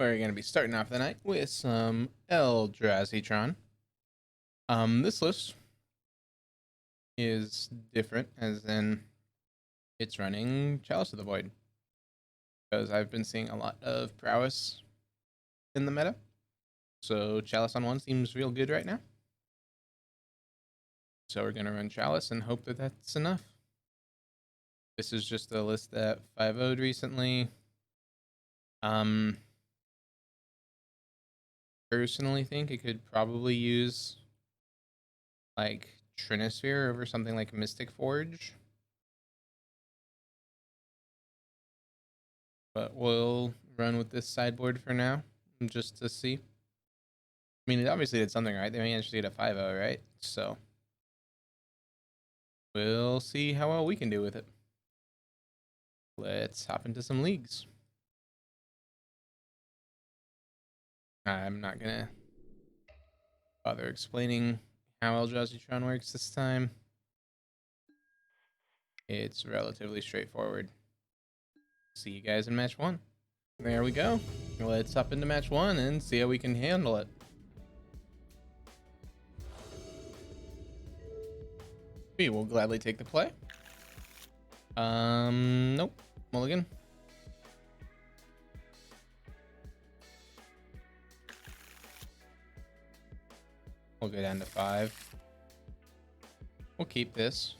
We're going to be starting off the night with some Eldrazi Tron. This list is different, as in it's running Chalice of the Void, because I've been seeing a lot of prowess in the meta. So Chalice on 1 seems real good right now. So we're going to run Chalice and hope that that's enough. This is just a list that 5-0'd recently. Personally think it could probably use like Trinisphere over something like Mystic Forge. But we'll run with this sideboard for now, just to see. I mean, it obviously did something right. They managed to get a 5-0, right? So we'll see how well we can do with it. Let's hop into some leagues. I'm not gonna bother explaining how Eldrazi Tron works this time. It's relatively straightforward. See you guys in match 1. There we go. Let's hop into match 1 and see how we can handle it. We will gladly take the play. Nope. Mulligan. We'll go down to 5. We'll keep this.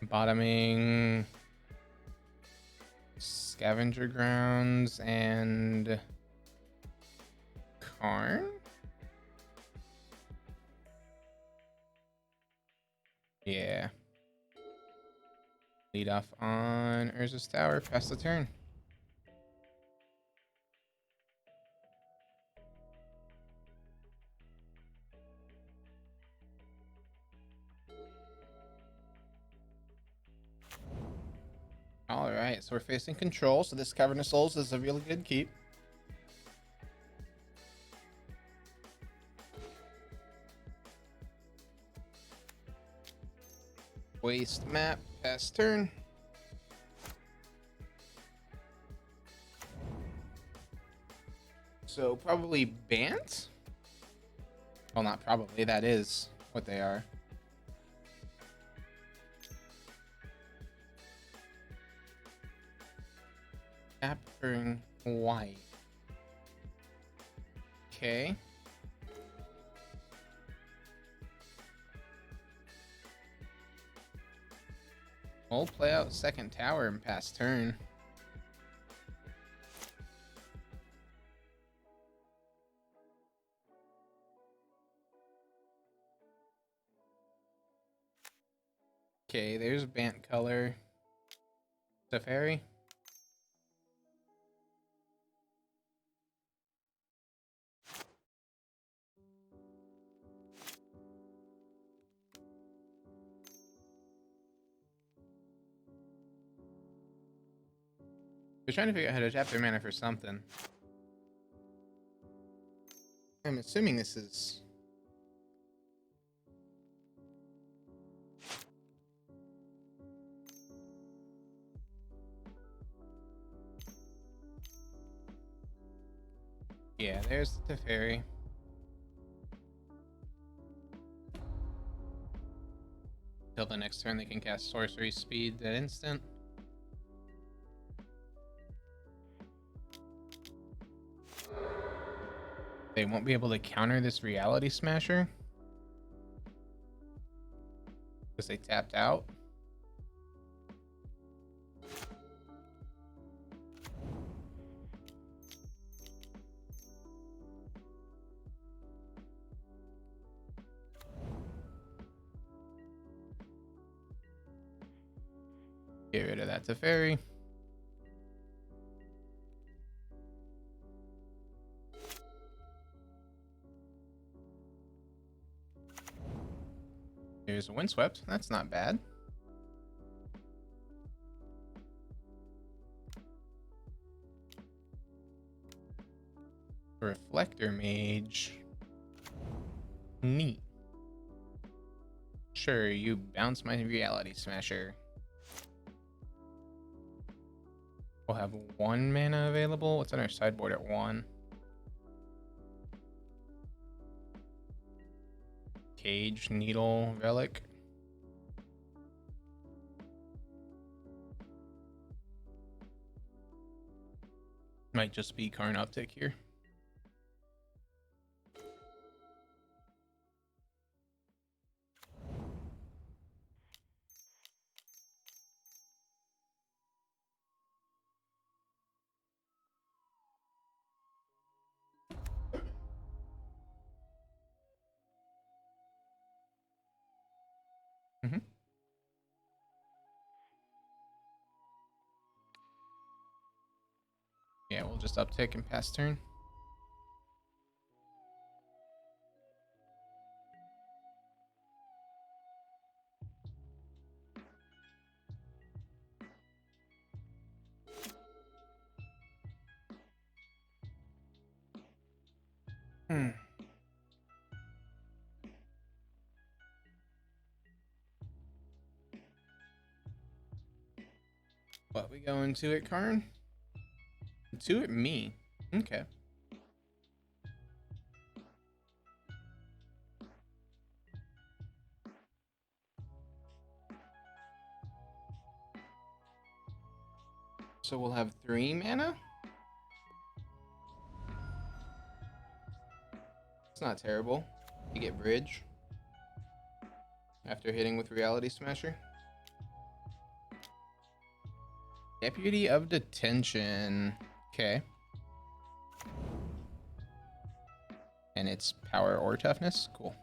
Bottoming Scavenger Grounds and Karn. Yeah. Lead off on Urza's Tower, pass the turn. Alright, so we're facing control, so this Cavernous Souls is a really good keep. Waste map, pass turn. So probably Bant? Well, not probably, that is what they are. Tapping white. Okay. We'll play out second tower and pass turn. Okay, there's Bant color. Safari. We're trying to figure out how to tap their mana for something. I'm assuming this is... Yeah, there's the Teferi. Till the next turn, they can cast Sorcery Speed that instant. They won't be able to counter this Reality Smasher because they tapped out. Get rid of that Teferi. Here's a Windswept. That's not bad. Reflector Mage. Neat. Sure, you bounce my Reality Smasher. We'll have 1 mana available. What's on our sideboard at 1? Cage, Needle, Relic. Might just be Karn Uptick here. Mm-hmm. Yeah, we'll just uptick and pass turn. What, we going to it, Karn? To it, me. Okay. So we'll have 3 mana? It's not terrible. You get Bridge after hitting with Reality Smasher. Deputy of Detention. Okay. And it's power or toughness? Cool.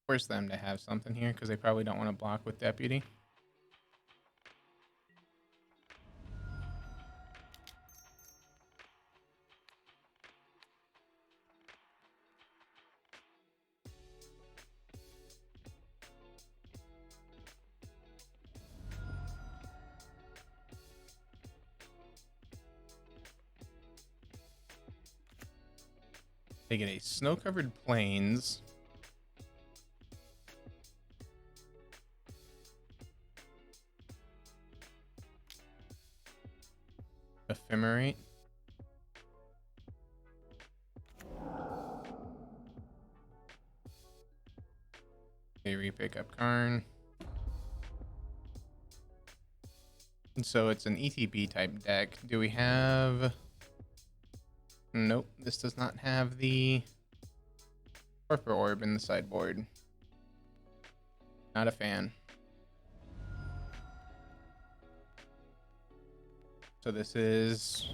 Force them to have something here because they probably don't want to block with Deputy. They get a snow-covered plains. Ephemerate. They re-pick up Karn. And so it's an ETB type deck. Do we have... Nope, this does not have the Torpor Orb in the sideboard. Not a fan. So this is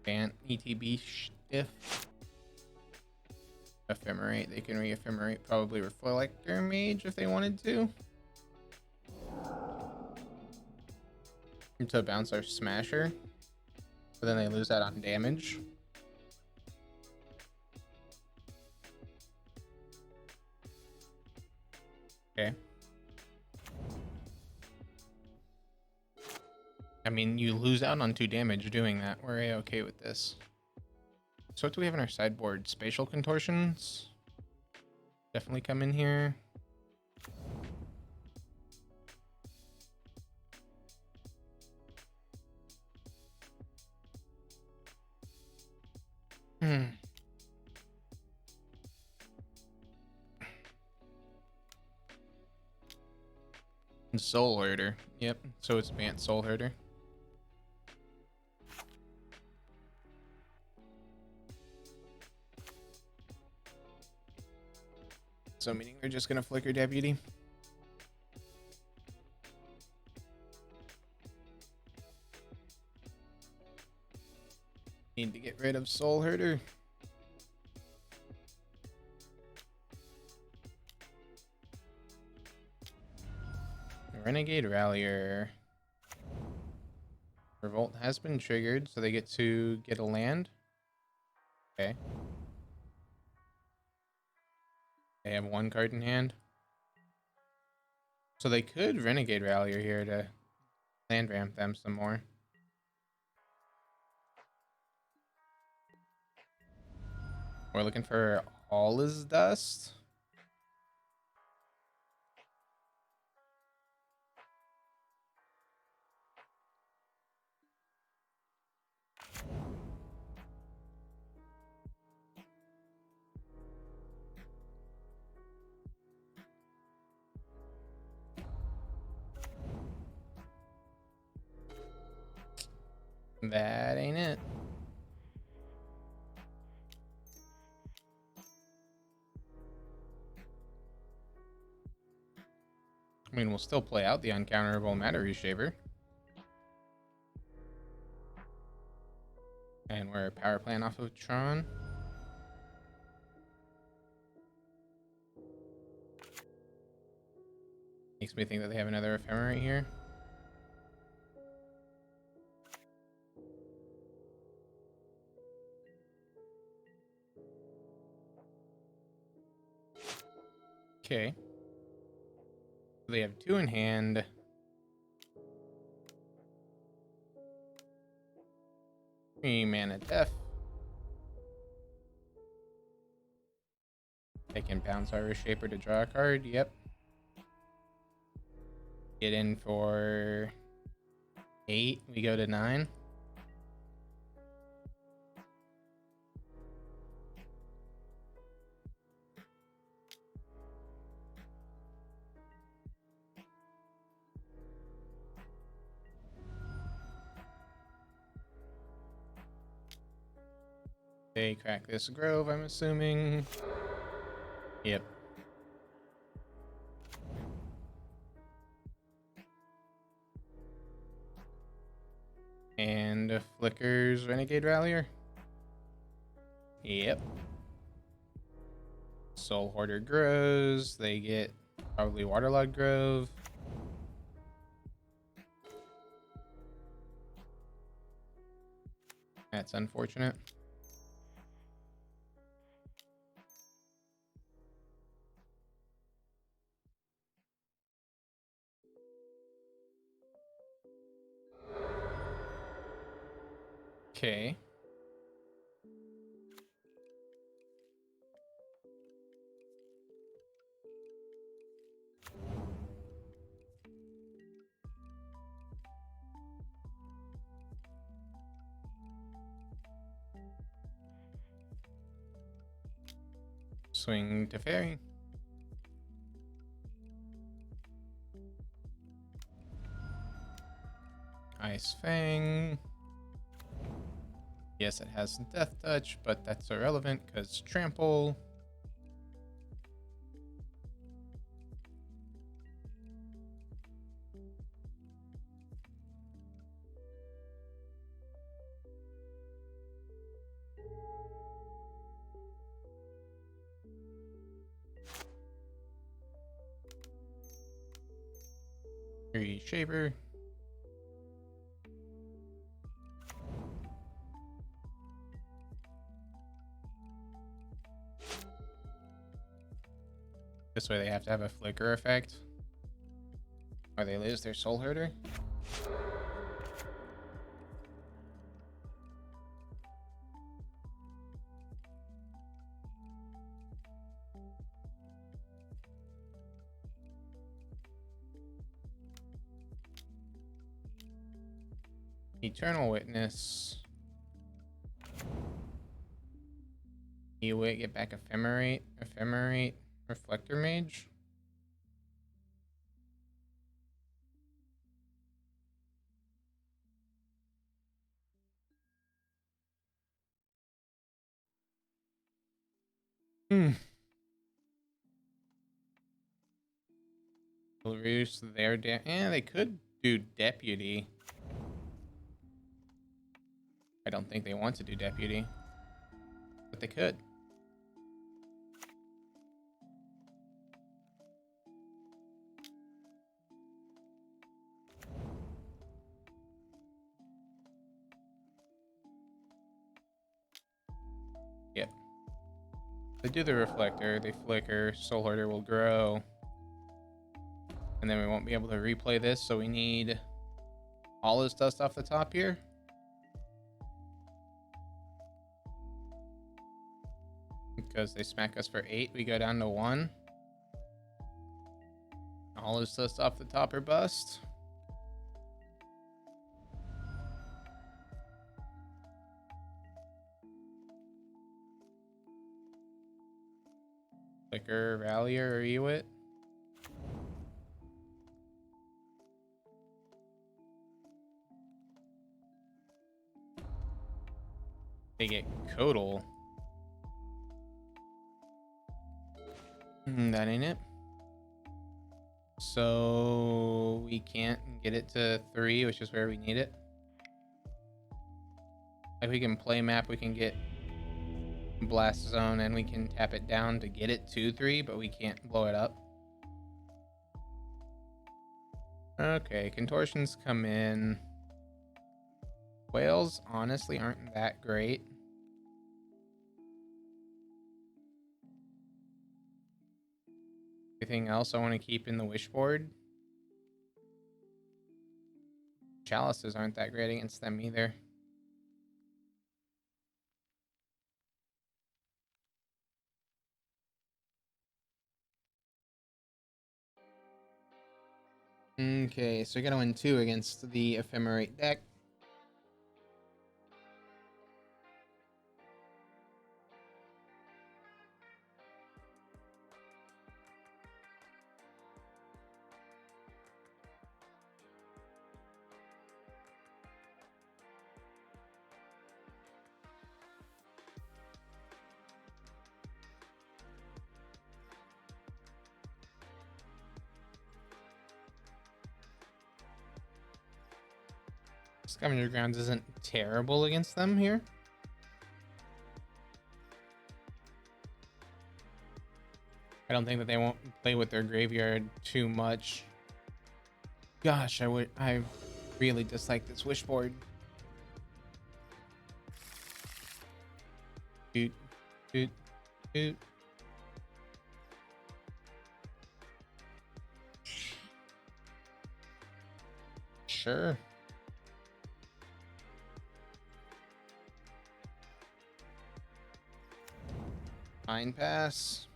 Bant ETB stiff. Ephemerate. They can re-ephemerate probably Reflector Mage if they wanted to. To bounce our Smasher. But then they lose that on damage. Okay. I mean, you lose out on 2 damage doing that. We're A-okay with this. So what do we have in our sideboard? Spatial Contortions? Definitely come in here. And Soul Herder. Yep, so it's Bant Soul Herder. So meaning they're just gonna flicker Deputy. Need to get rid of Soul Herder. Renegade Rallier. Revolt has been triggered, so they get to get a land. Okay. They have one card in hand. So they could Renegade Rallier here to land ramp them some more. We're looking for All Is Dust. That ain't it. I mean, we'll still play out the uncounterable Matter Reshaper. And we're power plant off of Tron. Makes me think that they have another Ephemerate here. Okay. They have 2 in hand. 3 mana death. They can bounce our Reshaper to draw a card. Yep. Get in for 8. We go to 9. They crack this grove, I'm assuming. Yep. And Flicker's Renegade Rallier. Yep. Soul Hoarder grows. They get probably Waterlogged Grove. That's unfortunate. Okay. Swing to Fairy. Ice Fang. Yes, it has Death Touch, but that's irrelevant because Trample. Reshaper. This way they have to have a flicker effect, or they lose their Soul Herder. Eternal Witness. You would get back Ephemerate, Reflector Mage. Will reduce their they could do Deputy. I don't think they want to do Deputy, but they could. They do the reflector, they flicker, Soul Hoarder will grow. And then we won't be able to replay this, so we need all this dust off the top here. Because they smack us for 8, we go down to 1. All this dust off the top or bust. Flicker, Rallier, or Ewit. They get Codal. That ain't it. So we can't get it to 3, which is where we need it. Like we can play map, we can get Blast Zone, and we can tap it down to get it to 3, but we can't blow it up. Okay, contortions come in. Whales honestly aren't that great. Anything else I want to keep in the wishboard? Chalices aren't that great against them either. Okay, so you're gonna win 2 against the Ephemerate deck. Scavenger Grounds isn't terrible against them here. I don't think that they won't play with their graveyard too much. Gosh, I really dislike this wishboard. Doot, doot, doot. Sure. Fine pass.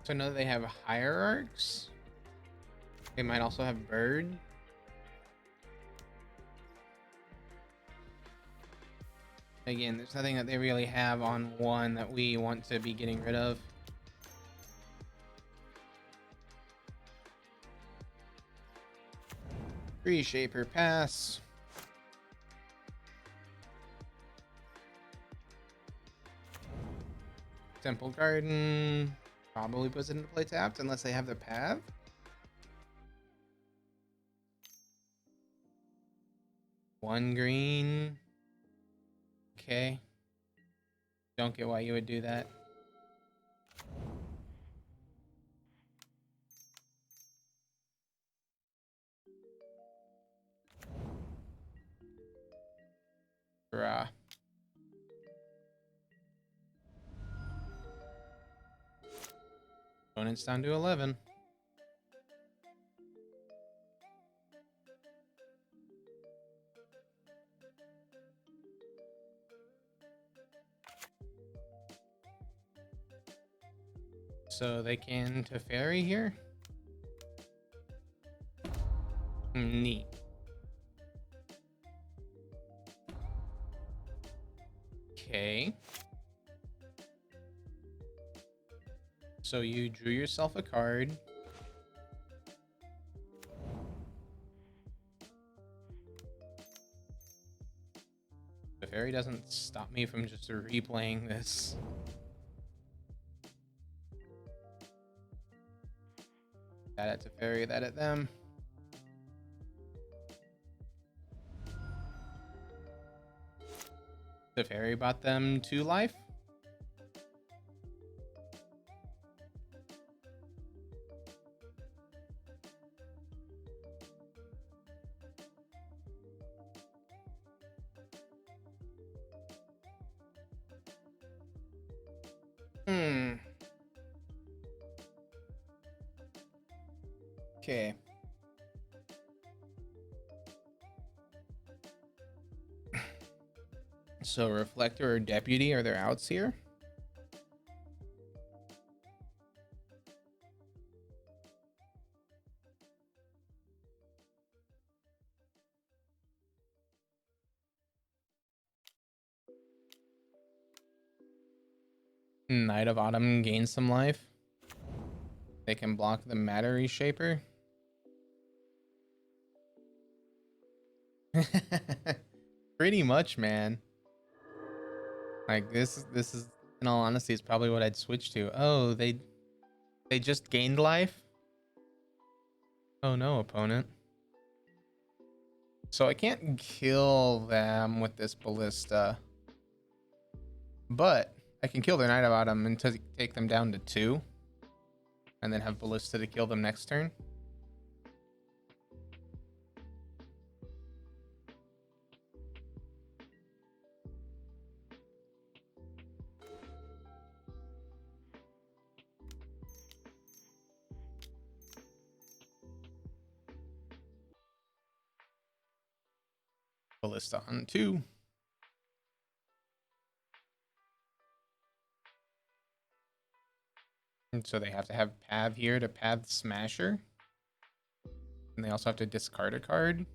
So I know they have hierarchs. They might also have bird. Again, there's nothing that they really have on 1 that we want to be getting rid of. Reshaper pass. Temple Garden probably puts it into play tapped unless they have the path. One green. Okay. Don't get why you would do that. Hurrah. Opponent's down to 11. So they can Teferi here. Neat. Okay. So you drew yourself a card. The fairy doesn't stop me from just replaying this. That at Teferi, that at them. Teferi bought them 2 life. Okay. So Reflector or Deputy, are there outs here? Knight of Autumn gains some life. They can block the Matter Reshaper. Pretty much, man. Like this is, in all honesty, is probably what I'd switch to. Oh, they just gained life. Oh no, opponent. So I can't kill them with this ballista, but I can kill their Knight of Autumn and take them down to 2, and then have ballista to kill them next turn. Ballista on 2. And so they have to have Path here to Path Smasher. And they also have to discard a card.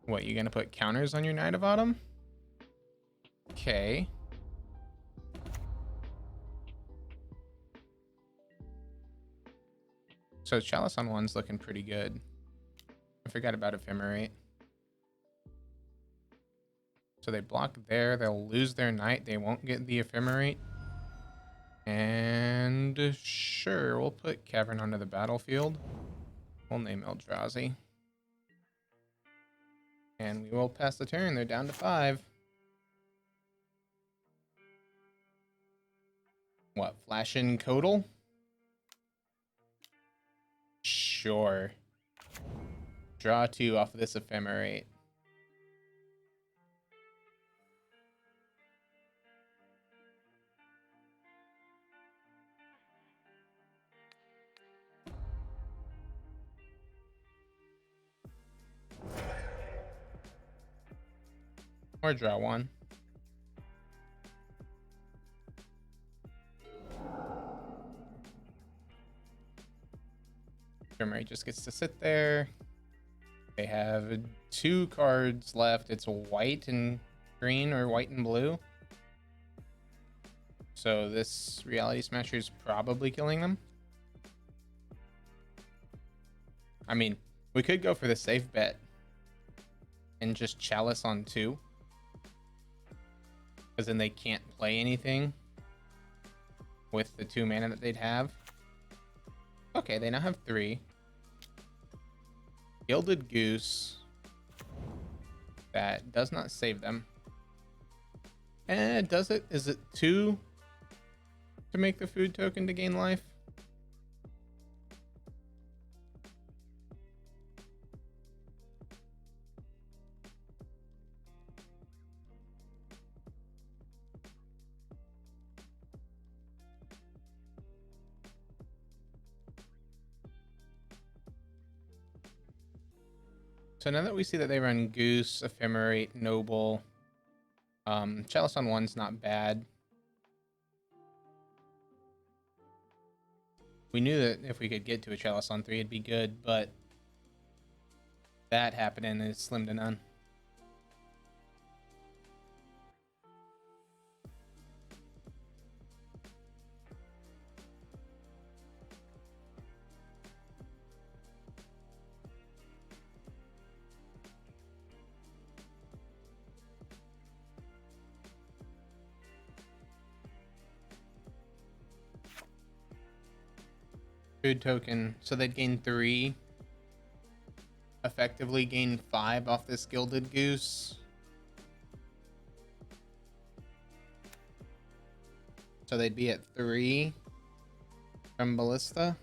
What, you gonna put counters on your Knight of Autumn? Okay. So Chalice on 1's looking pretty good. I forgot about Ephemerate. So they block there. They'll lose their Knight. They won't get the Ephemerate. And sure, we'll put Cavern onto the battlefield. We'll name Eldrazi. And we will pass the turn. They're down to 5. What, Flash in Codal? Sure. Draw 2 off of this Ephemerate. Or draw 1. Ephemerate just gets to sit there. They have 2 cards left. It's white and green or white and blue. So this Reality Smasher is probably killing them. I mean, we could go for the safe bet and just Chalice on 2. Because then they can't play anything with the 2 mana that they'd have. Okay, they now have 3. Gilded Goose. That does not save them. And does it? Is it 2 to make the food token to gain life? So now that we see that they run Goose, Ephemerate, Noble, Chalice on 1's not bad. We knew that if we could get to a Chalice on 3, it'd be good, but that happening is slim to none. Food token, so they'd gain 3. Effectively gain 5 off this Gilded Goose. So they'd be at 3 from Ballista.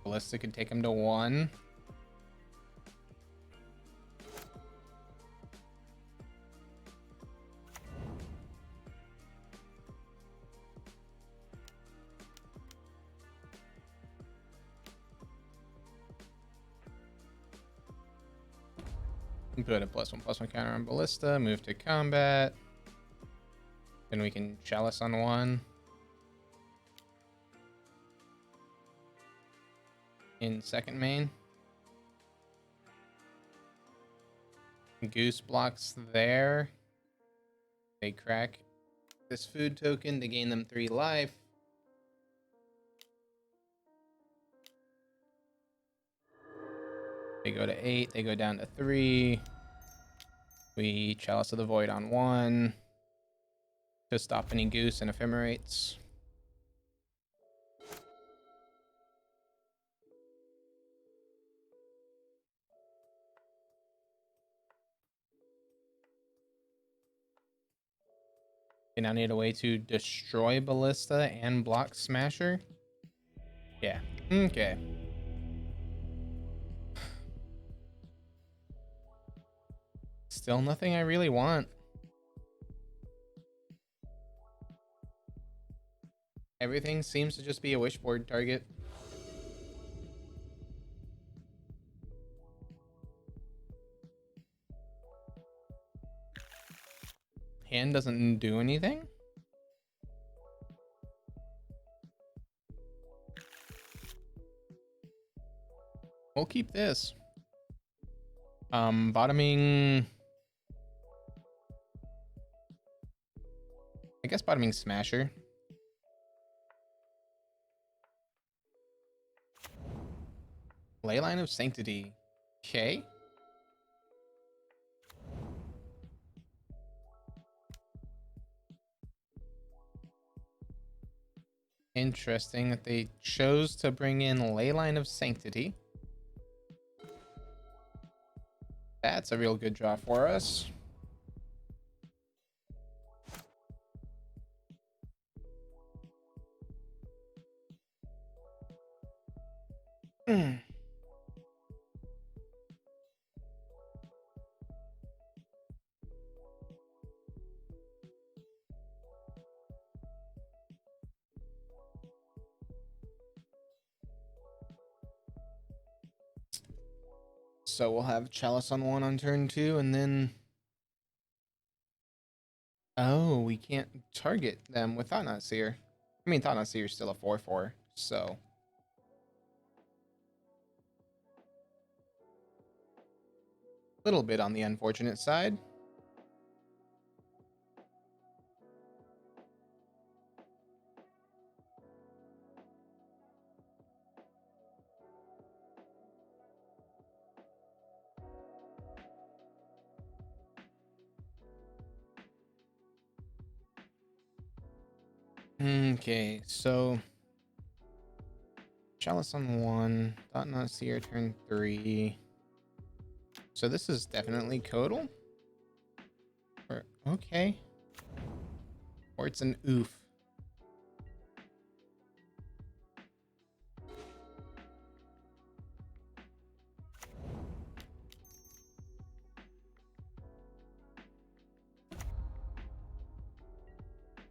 Ballista could take him to 1. Put a +1/+1 counter on Ballista, move to combat. Then we can Chalice on 1. In second main. Goose blocks there. They crack this food token to gain them 3 life. They go to 8, they go down to 3. We Chalice of the Void on 1 to stop any goose and ephemerates. Okay, now need a way to destroy Ballista and block Smasher. Yeah, okay. Still nothing I really want. Everything seems to just be a wishboard target. Hand doesn't do anything? We'll keep this. Bottoming... I guess bottoming Smasher. Leyline of Sanctity. Okay. Interesting that they chose to bring in Leyline of Sanctity. That's a real good draw for us. So we'll have Chalice on 1 on turn 2, and then... Oh, we can't target them with Thought-Knot Seer. I mean, Thought-Knot Seer is still a 4/4, so... Little bit on the unfortunate side. Okay, so Chalice on 1, Thought-Knot Seer turn 3. So this is definitely Codal? Or, okay. Or it's an oof.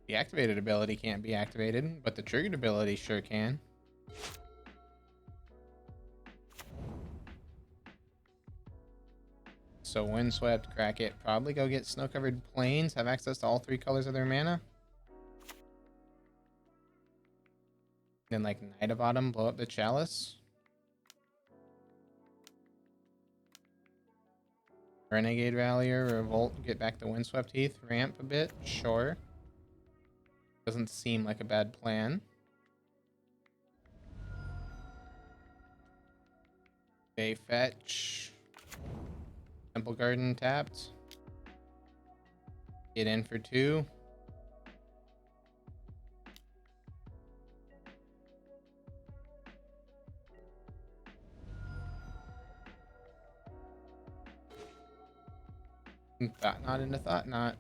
The activated ability can't be activated, but the triggered ability sure can. So Windswept, crack it. Probably go get Snow-Covered Plains, have access to all 3 colors of their mana. Then like Knight of Autumn, blow up the Chalice. Renegade Rallier, Revolt, get back the Windswept Heath, ramp a bit, sure. Doesn't seem like a bad plan. They fetch. Temple Garden tapped. Get in for 2. Thought-Knot into Thought-Knot.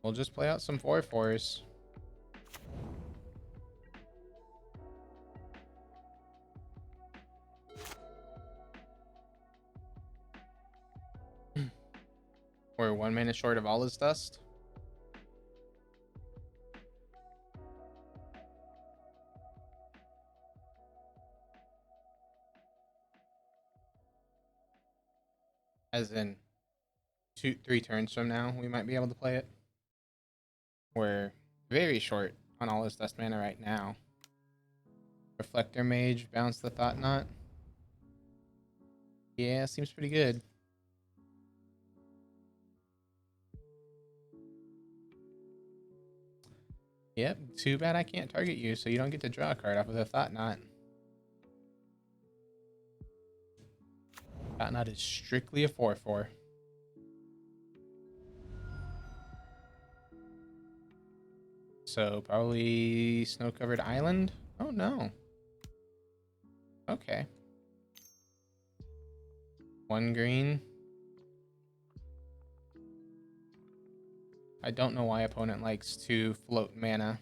We'll just play out some 4/4s. We're 1 mana short of all his dust. As in 3 turns from now, we might be able to play it. We're very short on all his dust mana right now. Reflector Mage, bounce the Thought Knot. Yeah, seems pretty good. Yep, too bad I can't target you, so you don't get to draw a card off of the Thought Knot. Thought Knot is strictly a 4/4. So probably Snow-Covered Island? Oh no. Okay. 1 green. I don't know why opponent likes to float mana.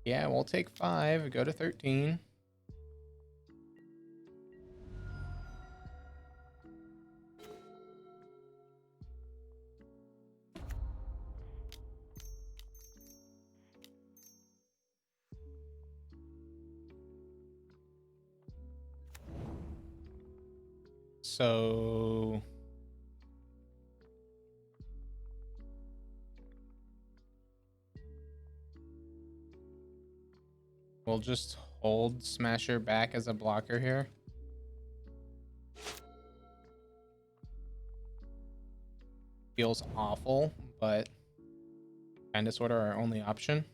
Yeah, we'll take 5, go to 13. So we'll just hold Smasher back as a blocker here. Feels awful, but kind of sort of our only option.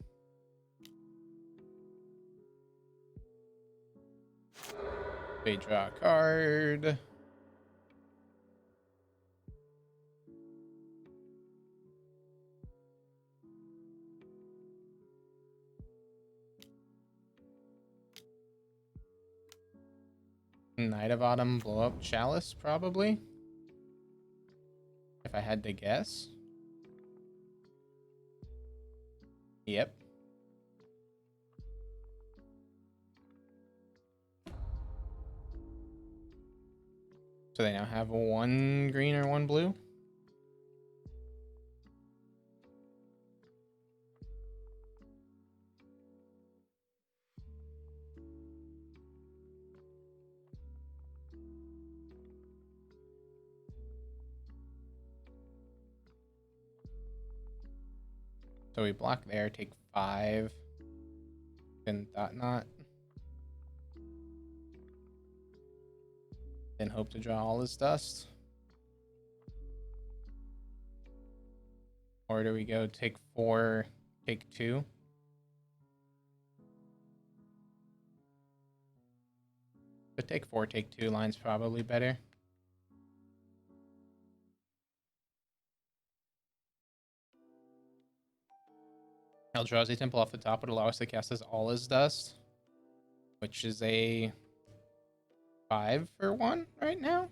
They draw a card. Knight of Autumn, blow up Chalice, probably. If I had to guess. Yep. So they now have 1 green or 1 blue. So we block there, take 5. Then Thought Knot. Then hope to draw all his dust. Or do we go take 4, take 2? But take 4, take 2 line's probably better. Eldrazi Temple off the top would allow us to cast as all his dust, which is a 5 for 1 right now.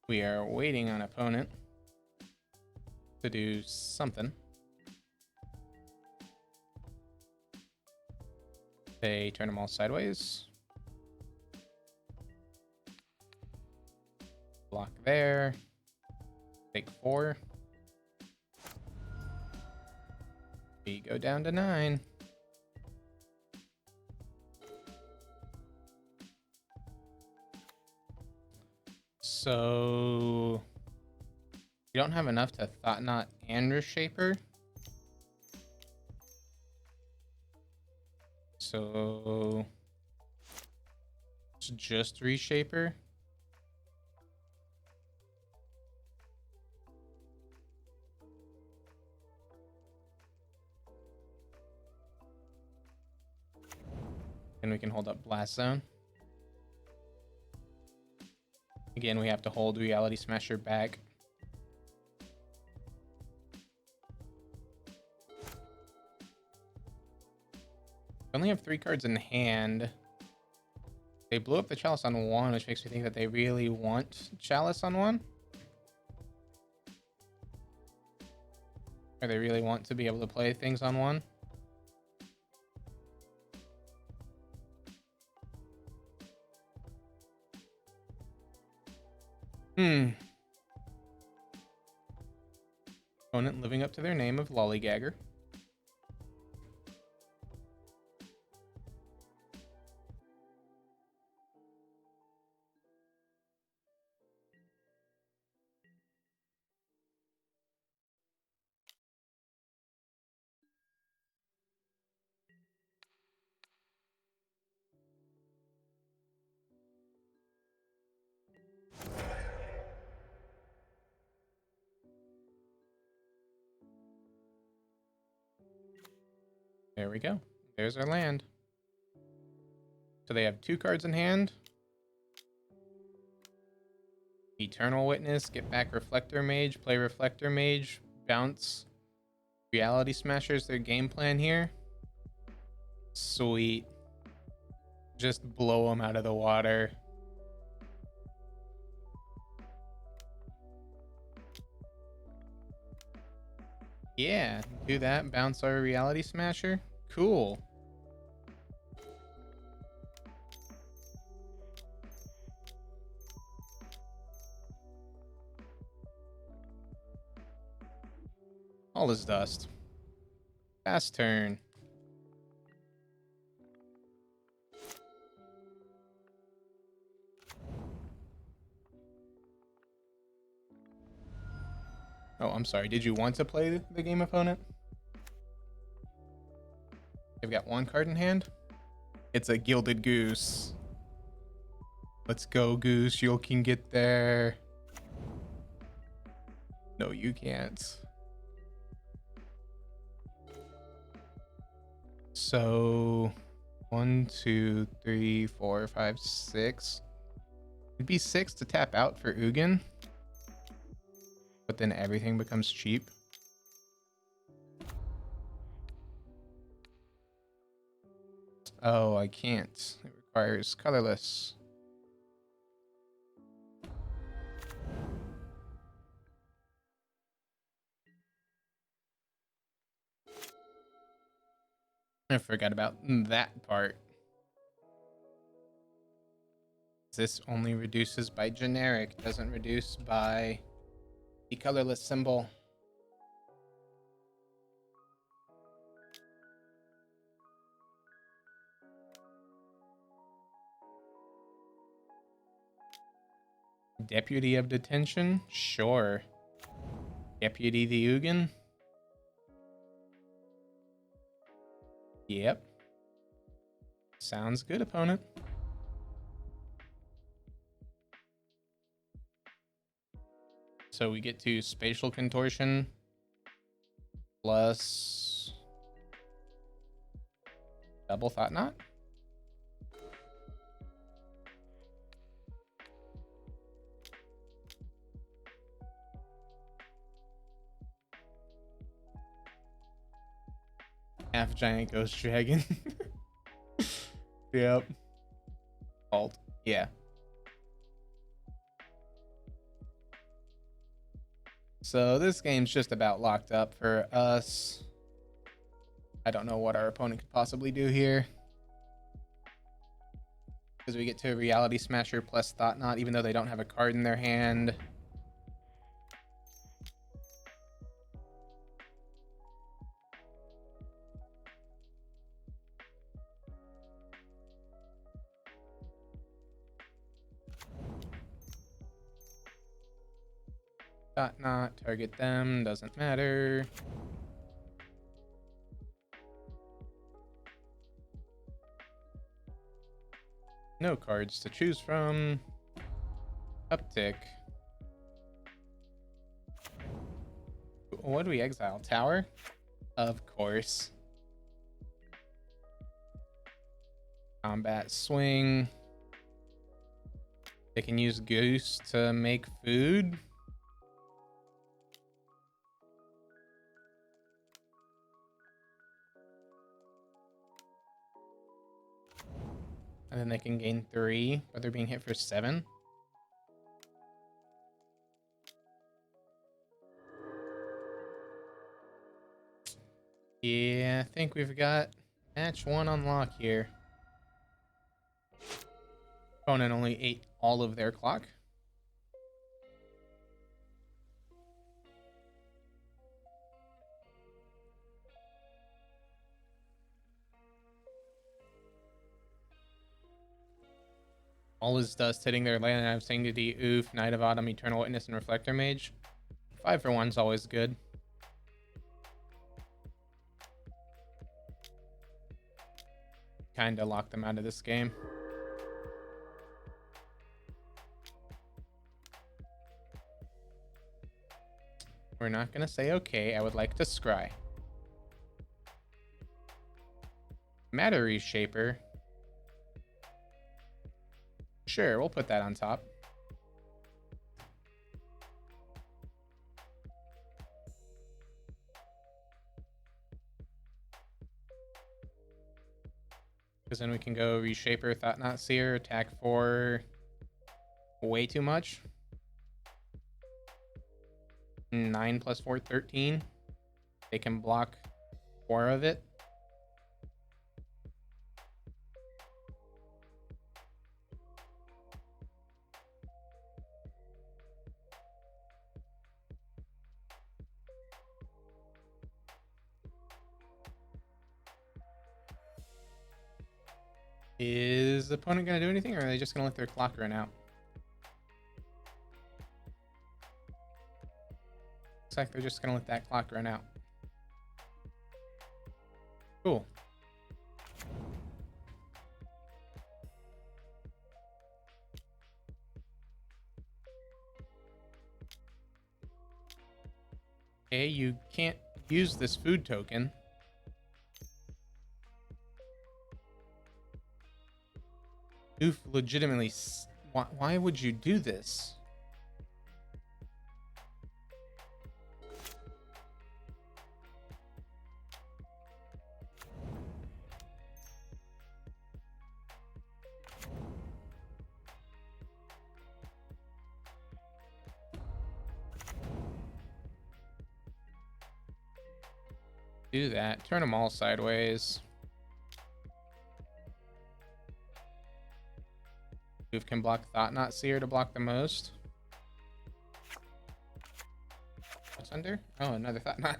We are waiting on opponent to do something. They turn them all sideways. Block there. Take 4. We go down to 9. So we don't have enough to Thought Knot and Reshaper. So it's just Reshaper. And we can hold up Blast Zone. Again, we have to hold Reality Smasher back. We only have 3 cards in hand. They blew up the Chalice on 1, which makes me think that they really want Chalice on 1. Or they really want to be able to play things on 1. Opponent living up to their name of Lollygagger. There we go. There's our land. So they have 2 cards in hand. Eternal Witness, get back Reflector Mage, play Reflector Mage, bounce Reality Smashers, their game plan here. Sweet. Just blow them out of the water. Yeah, do that, bounce our Reality Smasher. Cool. All is dust. Fast turn. Oh, I'm sorry. Did you want to play the game, opponent? They've got 1 card in hand. It's a Gilded Goose. Let's go, Goose. You can get there. No, you can't. So 1, 2, 3, 4, 5, 6. It'd be 6 to tap out for Ugin. But then everything becomes cheap. Oh, I can't. It requires colorless. I forgot about that part. This only reduces by generic, doesn't reduce by the colorless symbol. Deputy of Detention? Sure. Deputy the Ugin? Yep. Sounds good, opponent. So we get to Spatial Contortion plus double Thought Knot. Half giant ghost dragon. Yep. Alt. Yeah. So this game's just about locked up for us. I don't know what our opponent could possibly do here. Because we get to a Reality Smasher plus Thought Knot, even though they don't have a card in their hand. Thought Knot, target them, doesn't matter. No cards to choose from. Uptick. What do we exile? Tower? Of course. Combat swing. They can use Goose to make food. and then they can gain 3, but they're being hit for 7. Yeah, I think we've got match 1 on lock here. Opponent only ate all of their clock. All is dust hitting their land of Sanctity, Oof, Knight of Autumn, Eternal Witness, and Reflector Mage. 5 for 1's always good. Kinda lock them out of this game. We're not gonna say okay, I would like to scry. Matter Reshaper. Sure, we'll put that on top. Because then we can go Reshaper, Thought Not Seer, attack for way too much. 9 plus 4, 13. They can block 4 of it. Is the opponent going to do anything, or are they just going to let their clock run out? Looks like they're just going to let that clock run out. Cool. Okay, you can't use this food token. Oof, legitimately, why would you do this? Do that. Turn them all sideways. Oof can block Thought Not Seer to block the most. What's under? Oh, another Thought Not.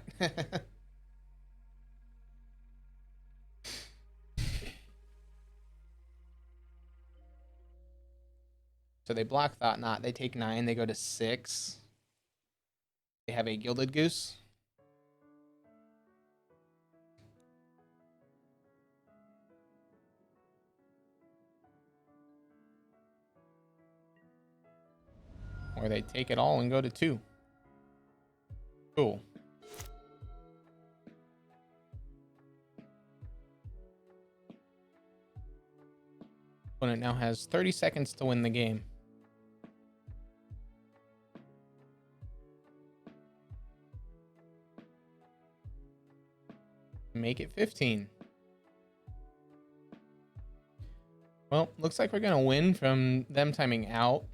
So they block Thought Not. They take 9. They go to 6. They have a Gilded Goose. Or they take it all and go to 2. Cool. Opponent now has 30 seconds to win the game. Make it 15. Well, looks like we're going to win from them timing out.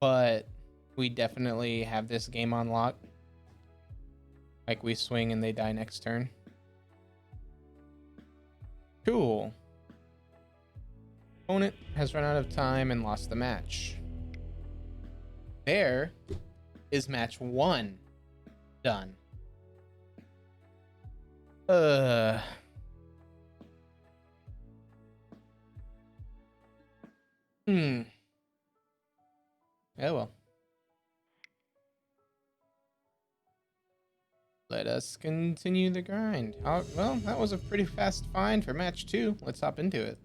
But we definitely have this game on lock. Like we swing and they die next turn. Cool. Opponent has run out of time and lost the match. There is match 1 done. Oh well. Let us continue the grind. Well, that was a pretty fast find for match 2. Let's hop into it.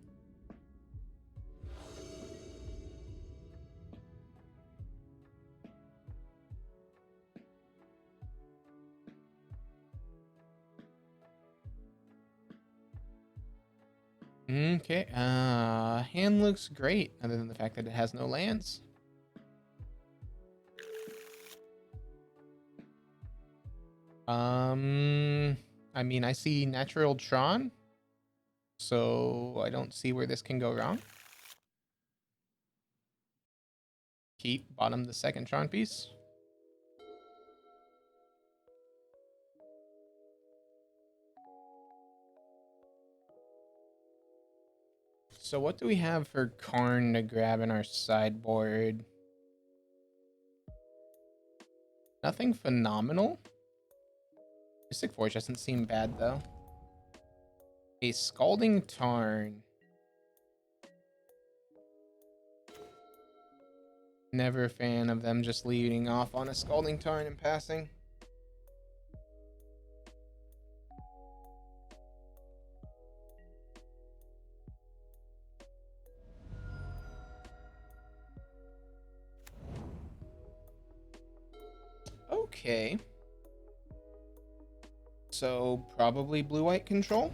Okay, hand looks great, other than the fact that it has no lands. I mean, I see Natural Tron. So I don't see where this can go wrong. Keep bottom the second Tron piece. So what do we have for Karn to grab in our sideboard? Nothing phenomenal. Mystic Forge doesn't seem bad though. A Scalding Tarn. Never a fan of them just leading off on a Scalding Tarn and passing. Okay. So probably blue-white control.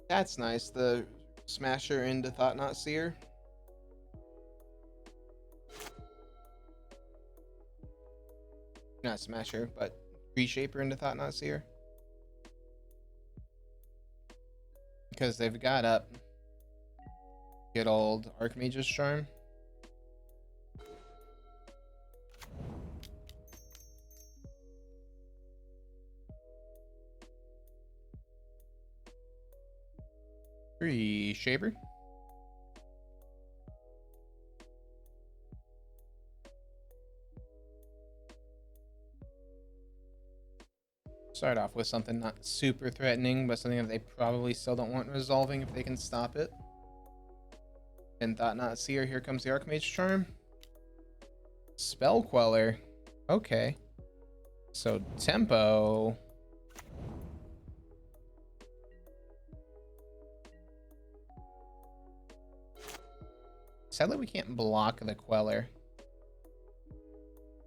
That's nice. The Smasher into Thought Not Seer. Not Smasher, but Reshaper into Thought Not Seer. Because they've got up good old Archmage's Charm. Reshaper. Start off with something not super threatening, but something that they probably still don't want resolving if they can stop it. And Thought Not Seer, here comes the Archmage Charm. Spell Queller. Okay. So tempo. Sadly, we can't block the Queller.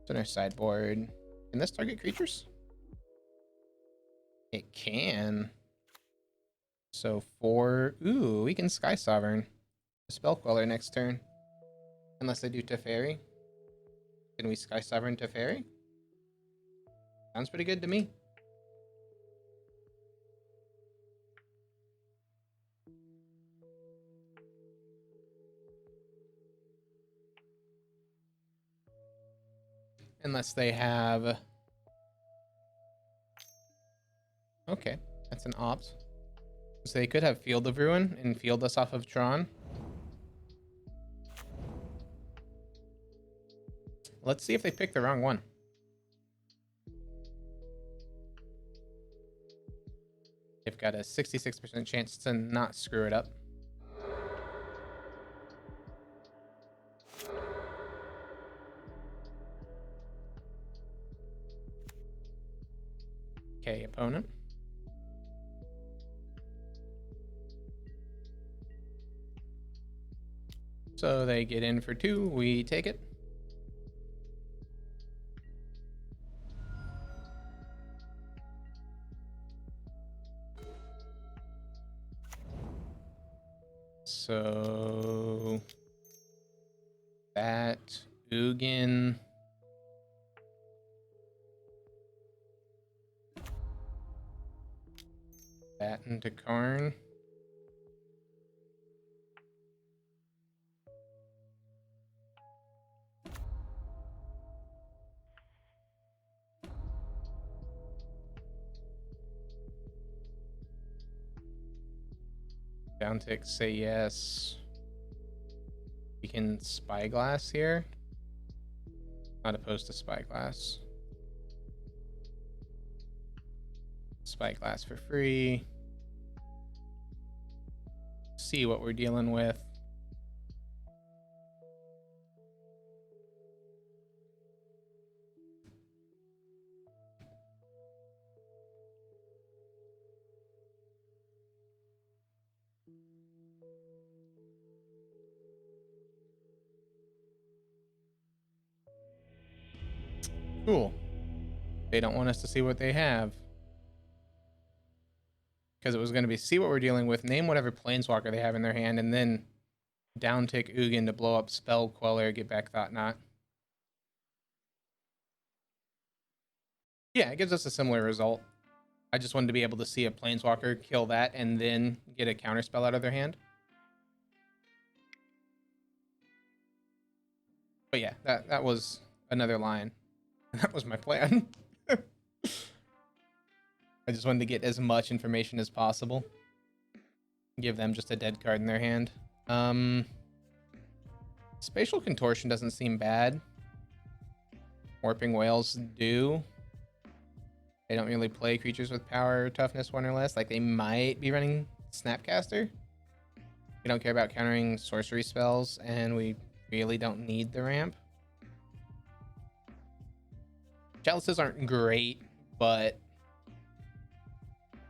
It's on our sideboard. Can this target creatures? It can. So ooh, we can Sky Sovereign. Spell Queller next turn. Unless they do Teferi. Can we Sky Sovereign Teferi? Sounds pretty good to me. Unless they have... Okay, that's an opt. So they could have Field of Ruin and field us off of Tron. Let's see if they pick the wrong one. They've got a 66% chance to not screw it up. Okay, opponent. So they get in for 2, we take it. So that Ugin. That into Karn. Downtick, say yes. We can Spyglass here. Not opposed to Spyglass. Spyglass for free. See what we're dealing with. Cool. They don't want us to see what they have. Because it was going to be see what we're dealing with, name whatever planeswalker they have in their hand, and then downtick Ugin to blow up Spell Queller, get back Thought Knot. Yeah, it gives us a similar result. I just wanted to be able to see a Planeswalker kill that and then get a counterspell out of their hand. But yeah, that was another line. That was my plan. I just wanted to get as much information as possible. Give them just a dead card in their hand. Spatial Contortion doesn't seem bad. Warping Whales do. They don't really play creatures with power or toughness 1 or less. Like, they might be running Snapcaster. We don't care about countering sorcery spells, and we really don't need the ramp. Chalices aren't great, but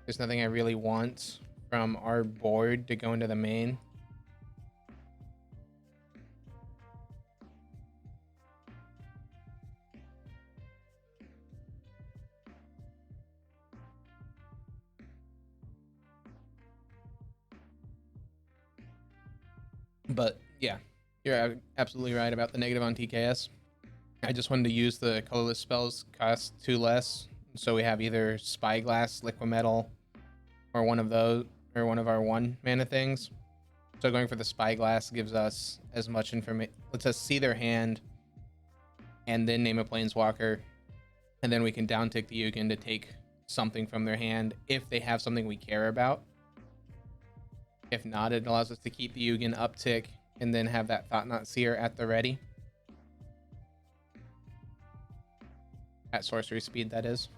there's nothing I really want from our board to go into the main. But yeah, you're absolutely right about the negative on TKS. I just wanted to use the colorless spells cost 2 less, so we have either Spyglass, Liquimetal, or one of those, or one of our 1 mana things. So going for the Spyglass gives us as much information, lets us see their hand, and then name a Planeswalker, and then we can downtick the Ugin to take something from their hand if they have something we care about. If not, it allows us to keep the Ugin uptick and then have that Thought Knot Seer at the ready. At sorcery speed, that is.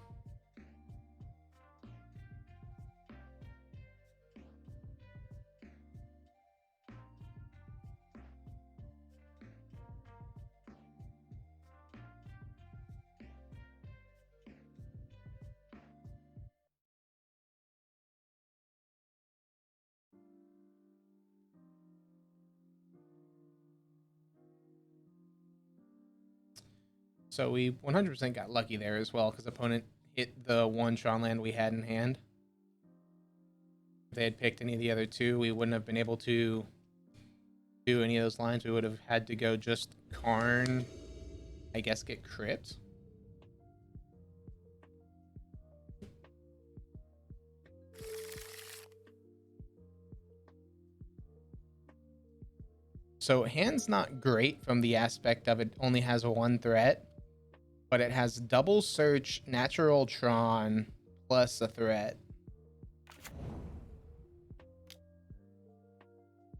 So we 100% got lucky there as well, because opponent hit the 1 Tron land we had in hand. If they had picked any of the other 2, we wouldn't have been able to do any of those lines. We would have had to go just Karn, I guess, get Crypt. So hand's not great from the aspect of it only has 1 threat, but it has double search, natural Tron, plus a threat.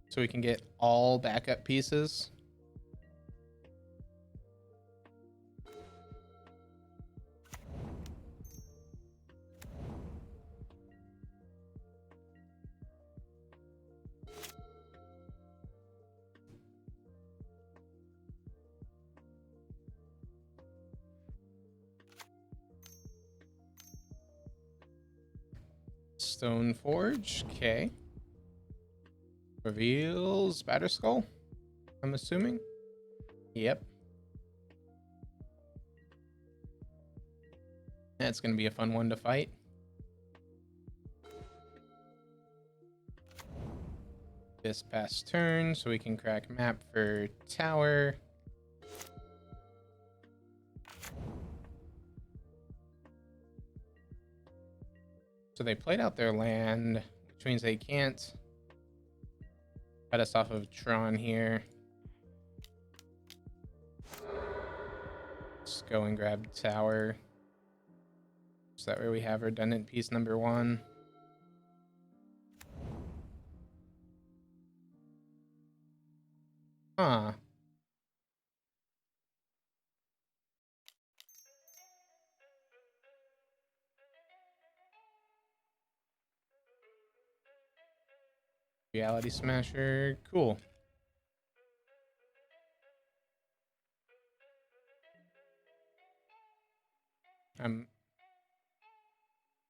So we can get all backup pieces. Stoneforge, okay. Reveals Batterskull, I'm assuming. Yep. That's going to be a fun one to fight. This past turn, so we can crack map for tower. So they played out their land, which means they can't cut us off of Tron here. Let's go and grab tower. So that way we have redundant piece number 1. Huh. Reality Smasher, cool.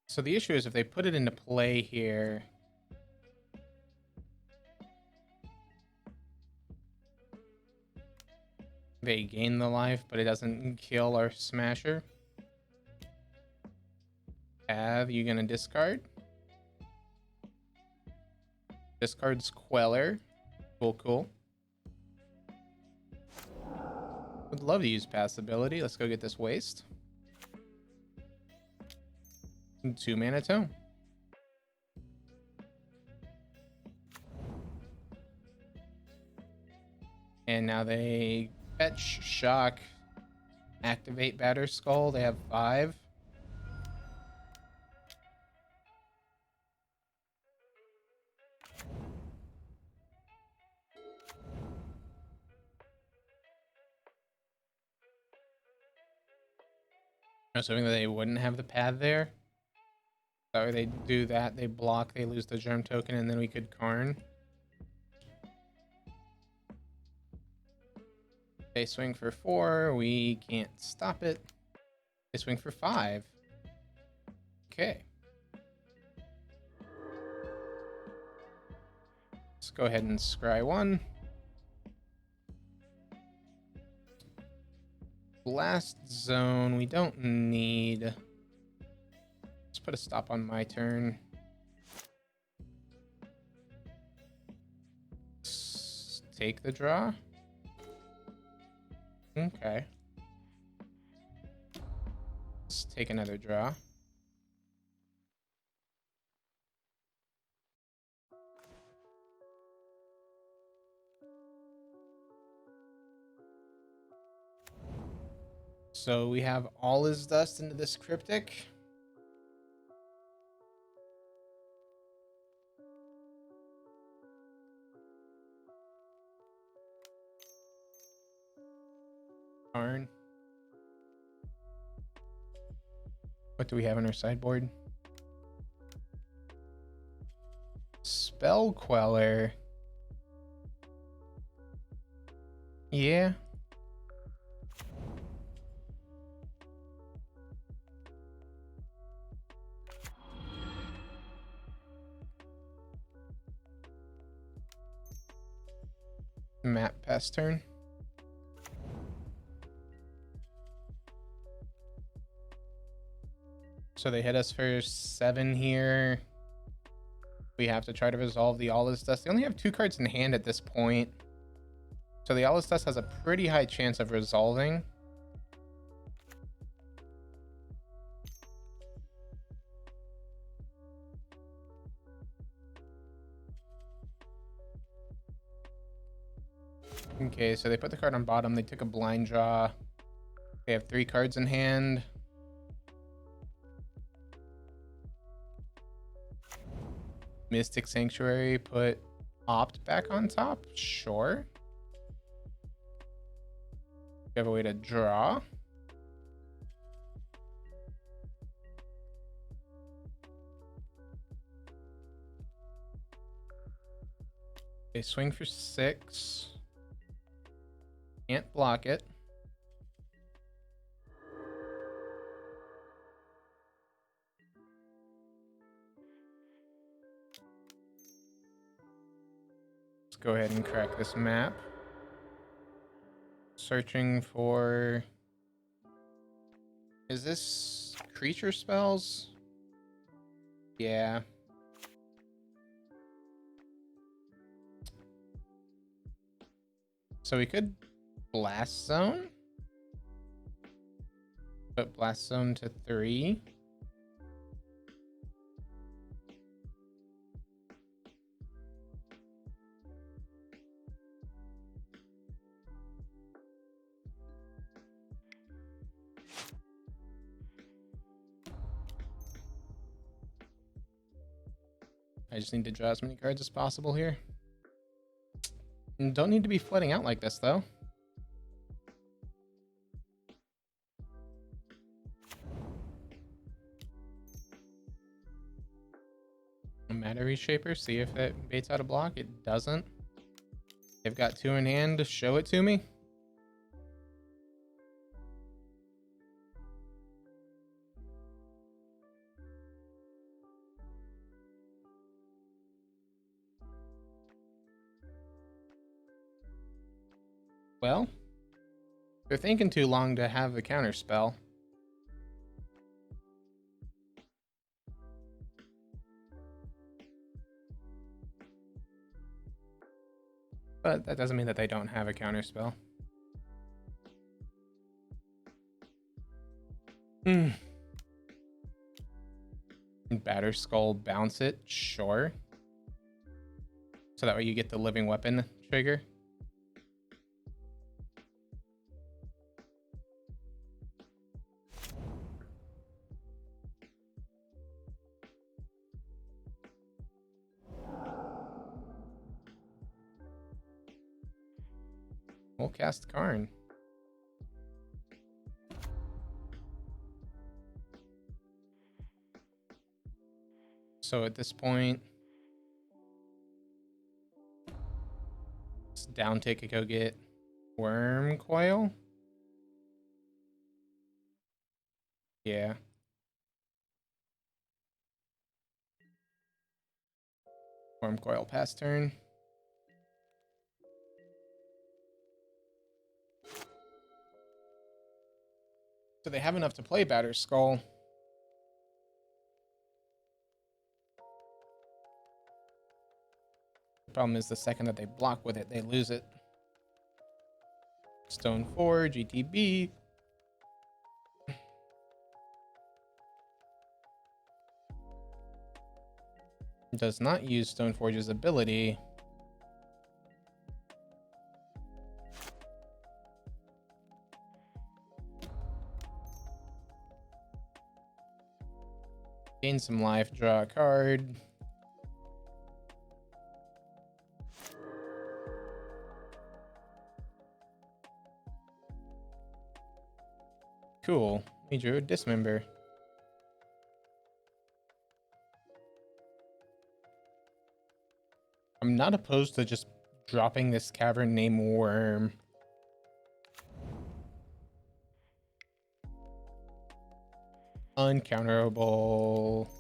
So the issue is if they put it into play here, they gain the life, but it doesn't kill our Smasher. You gonna discard? Discards Queller. Cool. Would love to use pass ability. Let's go get this waste. 2 mana tome. And now they fetch, shock, activate batterskull. They have 5. Assuming that they wouldn't have the pad there. So they do that, they block, they lose the germ token, and then we could Karn. They swing for 4, we can't stop it. They swing for 5. Okay. Let's go ahead and scry 1. Blast zone, we don't need. Let's put a stop on my turn. Let's take the draw. Okay. Let's take another draw. So we have all his dust into this cryptic. Darn. What do we have on our sideboard? Spell Queller. Yeah. Map pass turn. So they hit us for 7 here. We have to try to resolve the All Is Dust. They only have 2 cards in hand at this point. So the All Is Dust has a pretty high chance of resolving. Okay, so they put the card on bottom. They took a blind draw. They have 3 cards in hand. Mystic Sanctuary, put Opt back on top? Sure. We have a way to draw. They swing for 6. Can't block it. Let's go ahead and crack this map. Searching for... Is this creature spells? Yeah. So we could Blast Zone. Put Blast Zone to 3. I just need to draw as many cards as possible here. Don't need to be flooding out like this, though. Matter Reshaper, see if it baits out a block. It doesn't. They've got 2 in hand. Show it to me. Well, they're thinking too long to have the counter spell. But that doesn't mean that they don't have a counter spell. Hmm. Batterskull bounce it, sure. So that way you get the living weapon trigger. We'll cast Karn. So at this point, let's down tick and go get Wurmcoil. Yeah. Wurmcoil pass turn. So they have enough to play Batterskull. The problem is the second that they block with it, they lose it. Stone 4, GTB. Does not use Stoneforge's ability. Gain some life, draw a card. Cool. We drew a Dismember. I'm not opposed to just dropping this cavern named Worm. Uncounterable.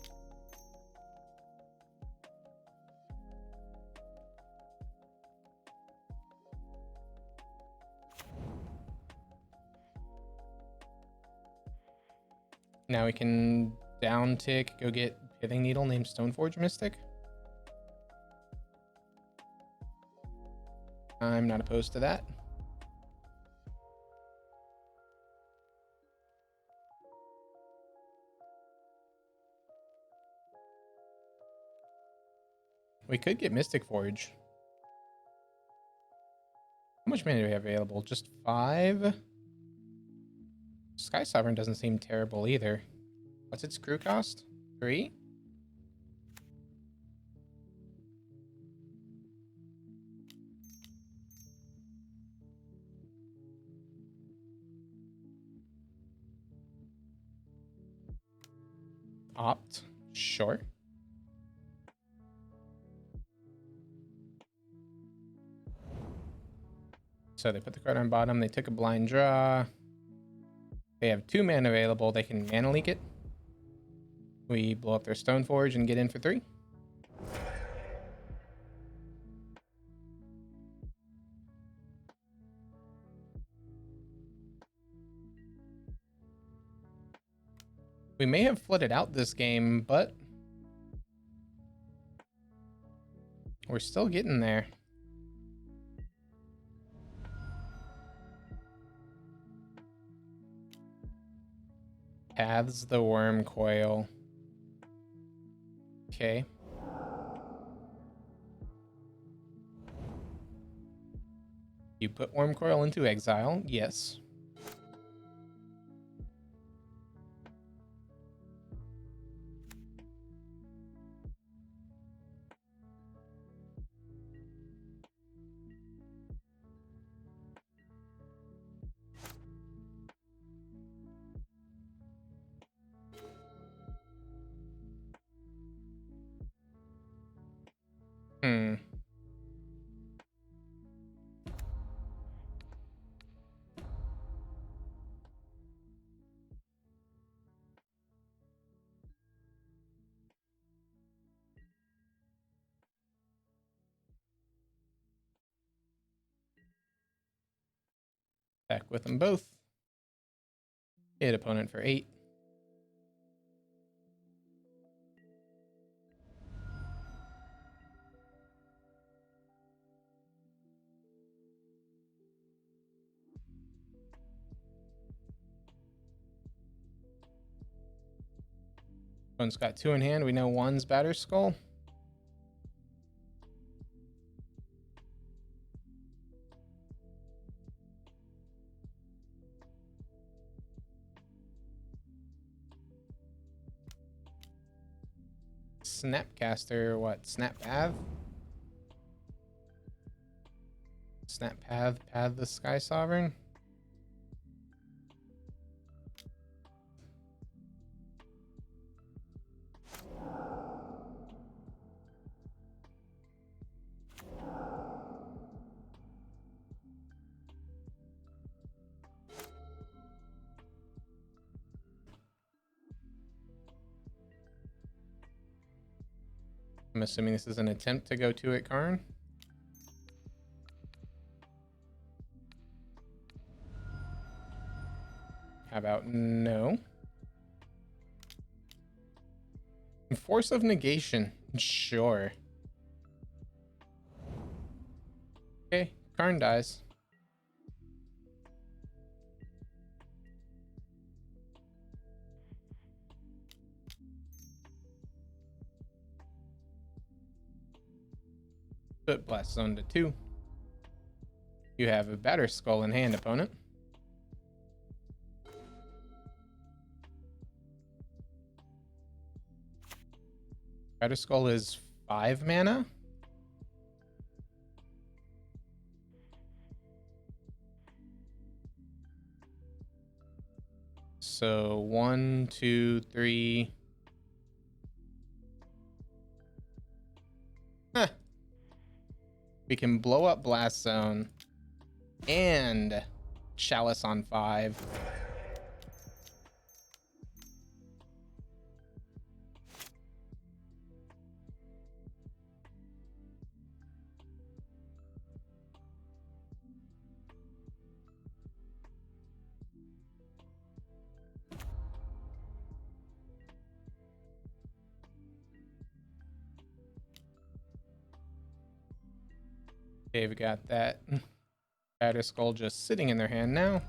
Now we can down tick, go get Pithing Needle named Stoneforge Mystic. I'm not opposed to that. We could get Mystic Forge. How much mana do we have available? Just 5? Sky Sovereign doesn't seem terrible either. What's its crew cost? 3? Opt. Sure. So they put the card on bottom. They took a blind draw. They have 2 mana available. They can mana leak it. We blow up their Stoneforge and get in for 3. We may have flooded out this game, but we're still getting there. Paths the Wurmcoil. Okay. You put Wurmcoil into exile. Yes. Hmm. Back with them both. Hit opponent for 8. One's got 2 in hand. We know one's batterskull. Snapcaster, what? Snap Path? Snap Path, Path the Sky Sovereign? I'm assuming this is an attempt to go to it, Karn. How about no? Force of negation. Sure. Okay, Karn dies. Put Blast Zone to 2. You have a batterskull in hand, opponent. Batterskull is 5 mana. So 1, 2, 3. Huh. We can blow up Blast Zone and Chalice on 5. Okay, we got that batterskull just sitting in their hand now.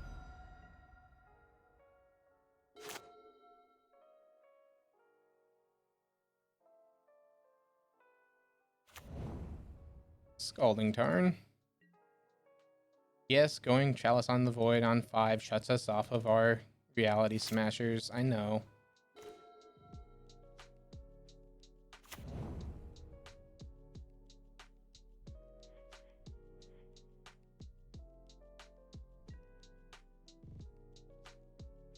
Scalding Tarn. Yes, going Chalice on the Void on 5 shuts us off of our Reality Smashers. I know.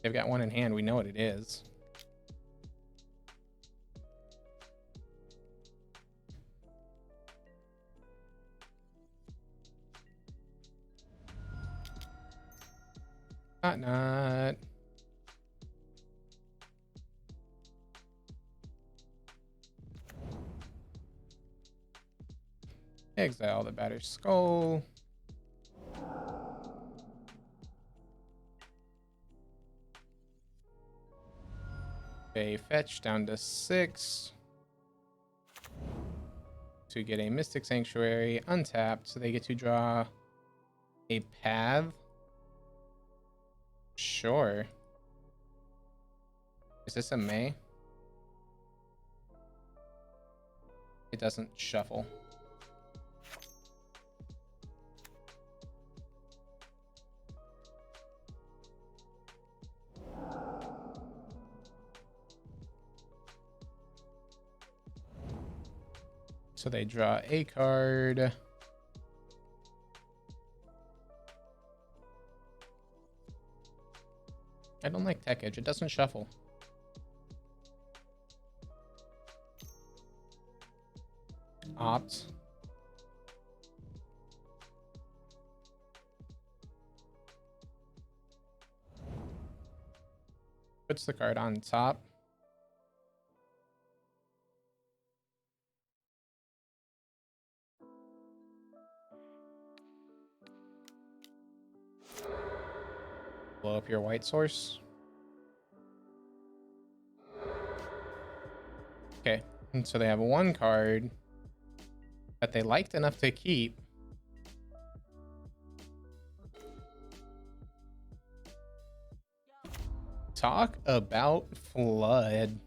They've got one in hand. We know what it is. Not. Exile the batterskull. They fetch down to 6 to get a Mystic Sanctuary untapped, so they get to draw a path. Sure. Is this a May? It doesn't shuffle. So they draw a card. I don't like Tech Edge. It doesn't shuffle. Opt. Puts the card on top. Blow up your white source. Okay, and so they have one card that they liked enough to keep. Talk about flood.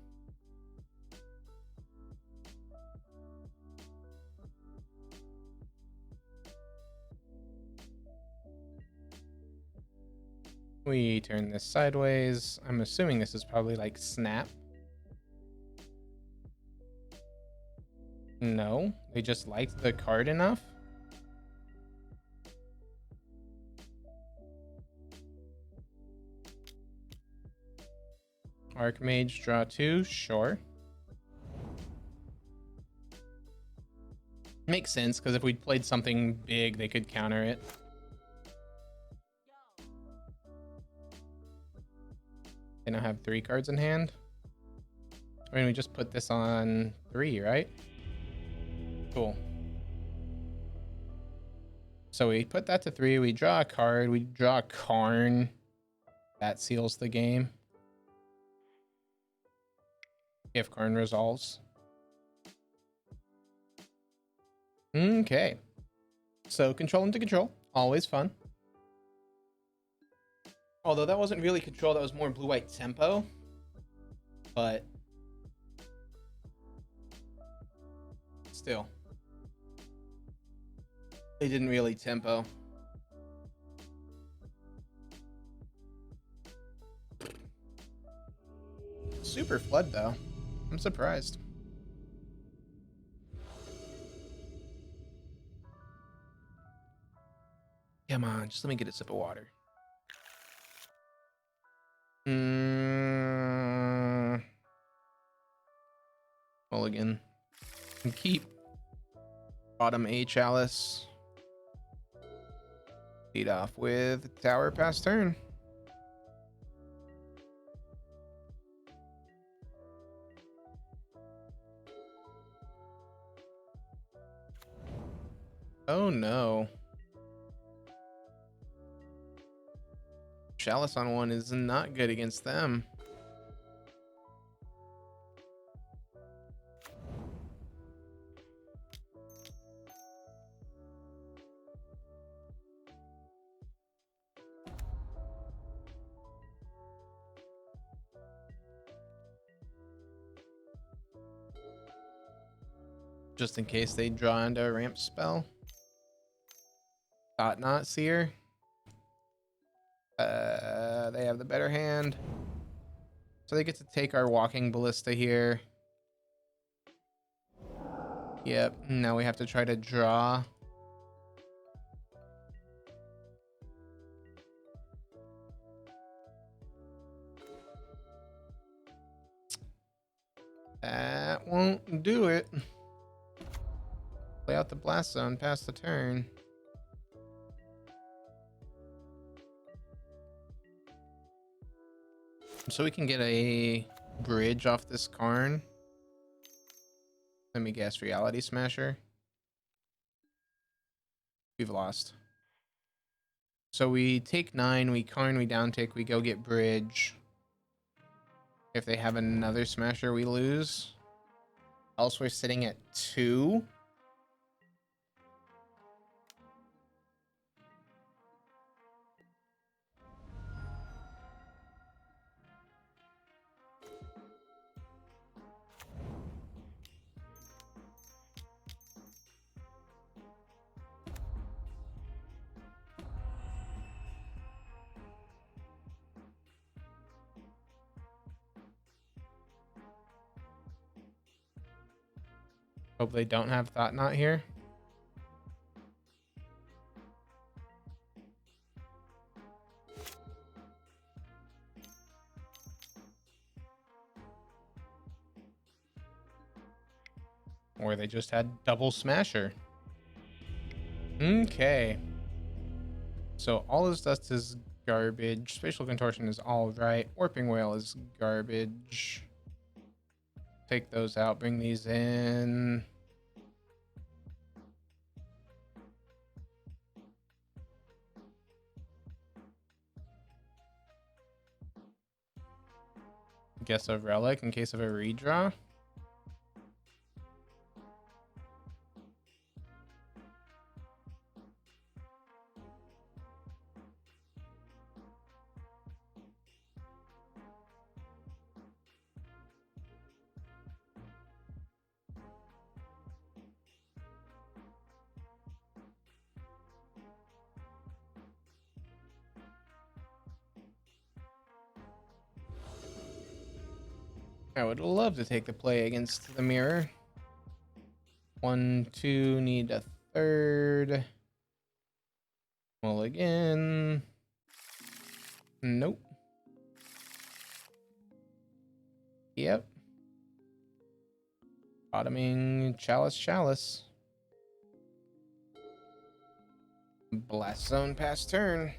We turn this sideways. I'm assuming this is probably like snap. No, they just liked the card enough. Archmage, draw 2, sure. Makes sense, because if we played something big, they could counter it. They now have 3 cards in hand. I mean, we just put this on 3, right? Cool. So we put that to 3, we draw a card, we draw a Karn. That seals the game. If Karn resolves. Okay. So control into control. Always fun. Although that wasn't really control, that was more blue-white tempo. But still. They didn't really tempo. Super flood though. I'm surprised. Come on, just let me get a sip of water. Mulligan. And keep bottom A Chalice. Lead off with tower pass turn. Oh no. Chalice on 1 is not good against them. Just in case they draw into a ramp spell. Thought not seer. They have the better hand. So they get to take our walking ballista here. Yep, now we have to try to draw. That won't do it. Play out the blast zone past the turn. So we can get a bridge off this Karn. Let me guess, Reality Smasher. We've lost. So we take 9, we Karn, we down tick, we go get bridge. If they have another Smasher, we lose. Else we're sitting at 2. Hope they don't have Thought Knot here. Or they just had double Smasher. Okay. So all this dust is garbage. Spatial Contortion is all right. Warping Whale is garbage. Take those out, bring these in. Guess a relic in case of a redraw. I would love to take the play against the mirror. 1, 2, need a third. Mulligan. Nope. Yep. Bottoming Chalice. Blast zone pass turn.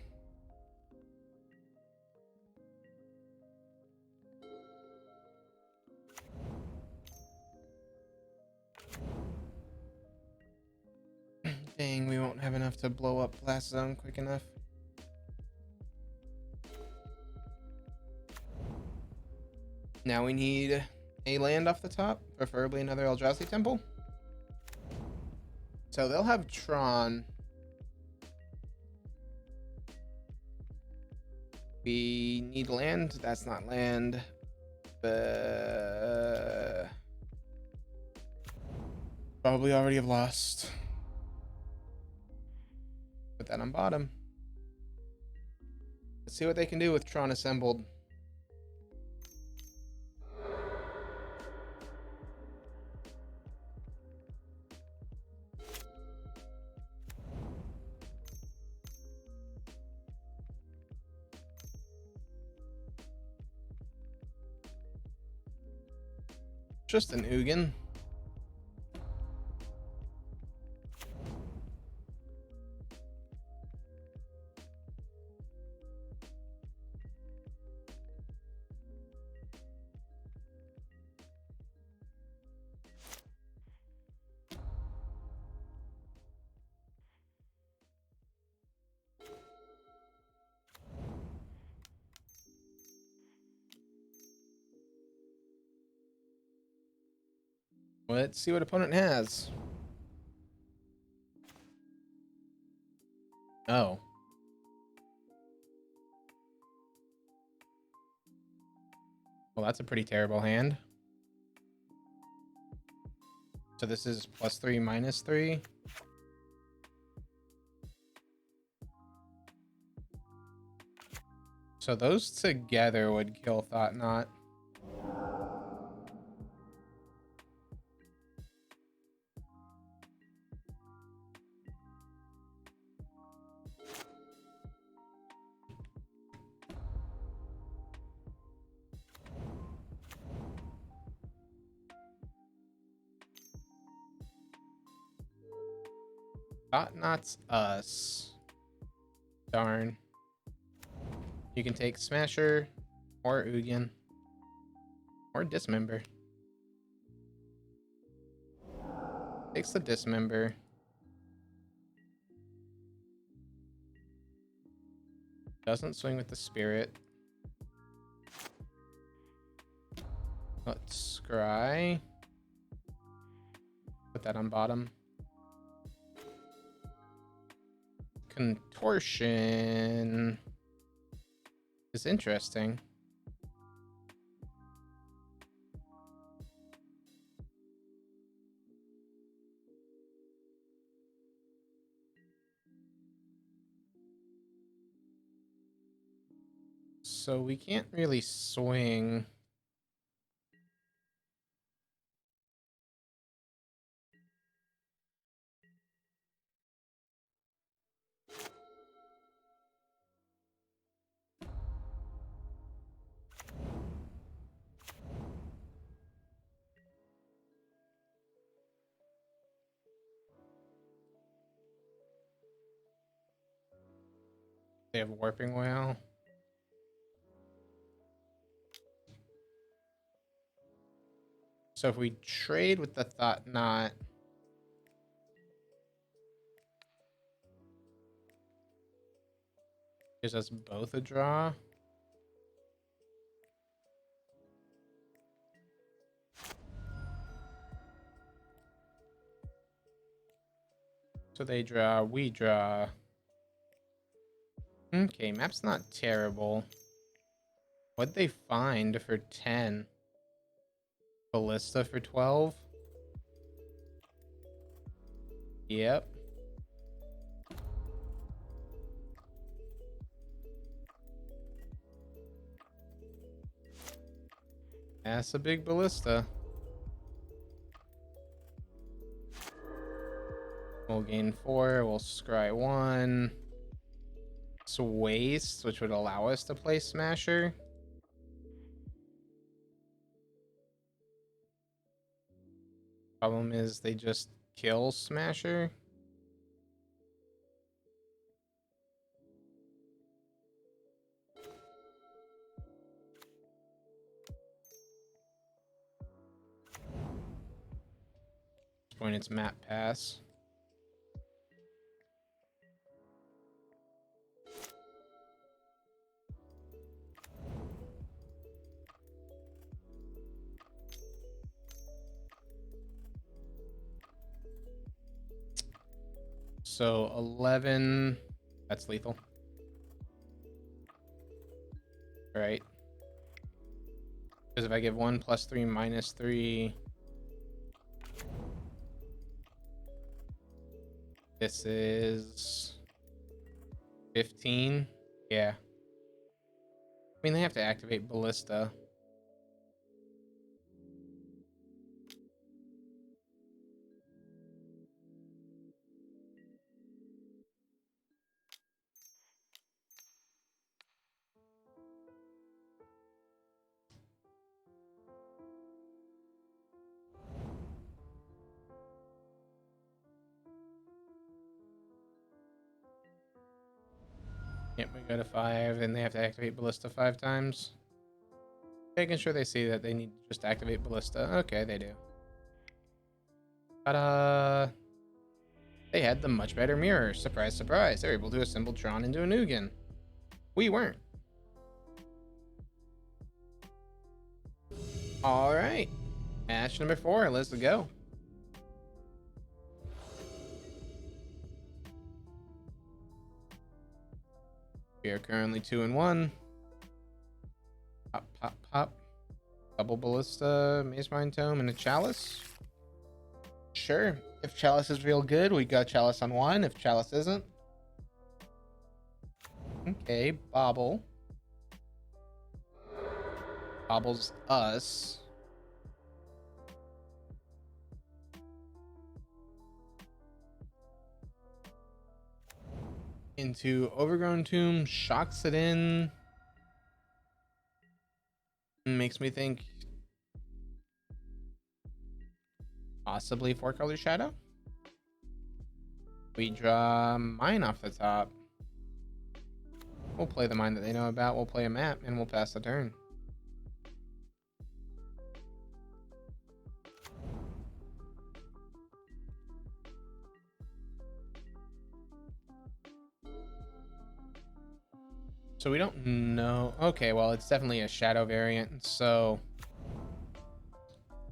Dang, we won't have enough to blow up blast zone quick enough. Now we need a land off the top, preferably another Eldrazi temple. So they'll have Tron. We need land. That's not land. Probably already have lost. Put that on bottom. Let's see what they can do with Tron assembled. Just an Ugin. Let's see what opponent has. Oh. Well, that's a pretty terrible hand. So this is +3, -3. So those together would kill Thought Knot. Thought Knot's us. Darn. You can take Smasher or Ugin or Dismember. Takes the Dismember. Doesn't swing with the Spirit. Let's scry. Put that on bottom. Contortion is interesting. So we can't really swing. They have Warping Whale. So if we trade with the Thought Knot, gives us both a draw. So they draw, we draw. Okay, map's not terrible. What'd they find for 10? Ballista for 12? Yep. That's a big ballista. We'll gain 4. We'll scry 1. It's waste, which would allow us to play Smasher. Problem is they just kill Smasher. At this point, it's map pass. So 11, that's lethal. All right. Because if I give 1 + 3 - 3, this is 15. Yeah. I mean, they have to activate Ballista. Yep, we go to 5, and they have to activate Ballista 5 times. Making sure they see that they need to just activate Ballista. Okay, they do. Ta-da! They had the much better mirror. Surprise, surprise. They're able to assemble Tron into a Nugan. We weren't. Alright. Match number 4. Let's go. We are currently 2-1. Pop, pop, pop. Double Ballista, Maze Mind Tome, and a Chalice. Sure. If Chalice is real good, we got Chalice on 1. If Chalice isn't, okay, Bobble. Bobbles us. Into Overgrown Tomb, shocks it in. Makes me think possibly 4-color Shadow. We draw mine off the top. We'll play the mine that they know about. We'll play a map, and we'll pass the turn. So we don't know. Okay, well, it's definitely a Shadow variant, so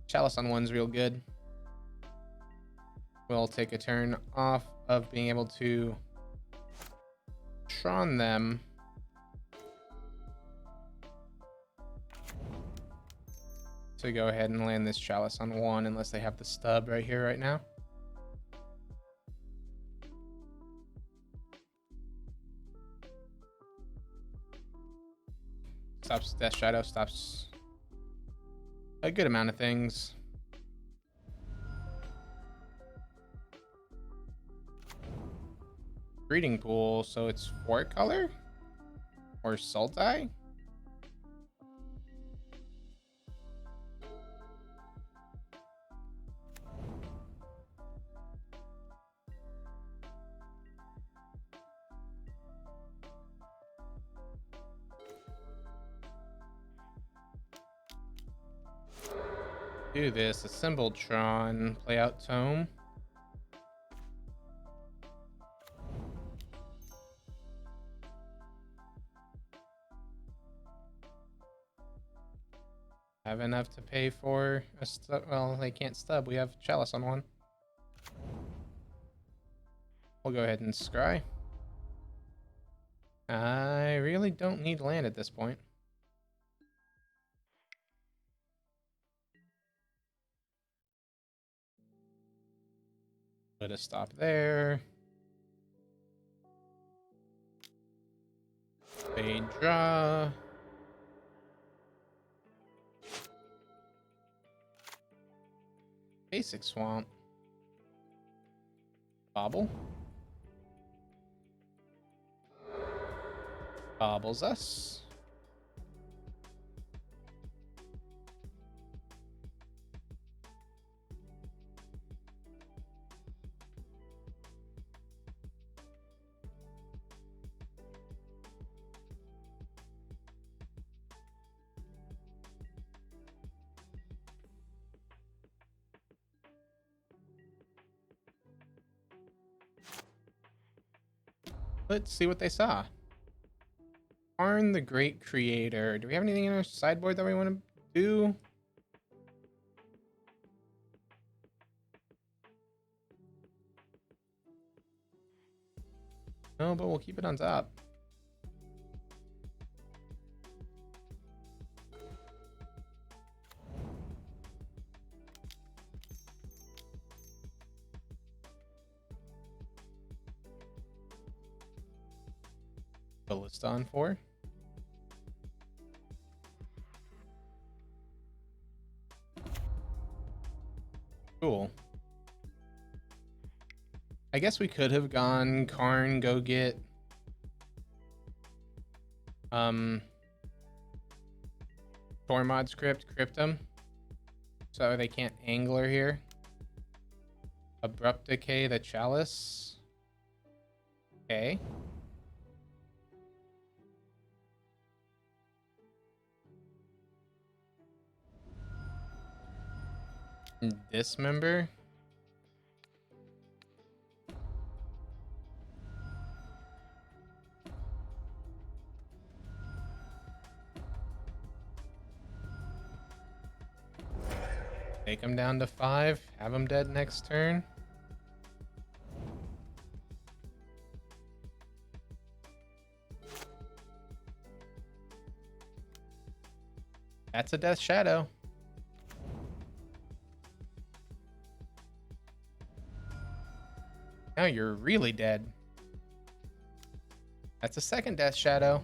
Chalice on 1's real good. We'll take a turn off of being able to Tron them. To go ahead and land this Chalice on 1 unless they have the stub right here right now. Stops Death Shadow, stops a good amount of things. Breeding Pool, so it's 4-color? Or Sultai? Do this. Assemble Tron. Play out Tome. Have enough to pay for a stub. Well, they can't stub. We have Chalice on 1. We'll go ahead and scry. I really don't need land at this point. Put a stop there. Fade draw. Basic swamp. Bobble. Bobbles us. Let's see what they saw. Arn the Great Creator. Do we have anything in our sideboard that we want to do? No, but we'll keep it on top. Ballista on 4. Cool. I guess we could have gone Karn, go get Tormod script, crypt them, so they can't angler here. Abrupt Decay the Chalice. Okay. Dismember. Take him down to 5. Have him dead next turn. That's a Death Shadow. Now you're really dead. That's a second Death Shadow.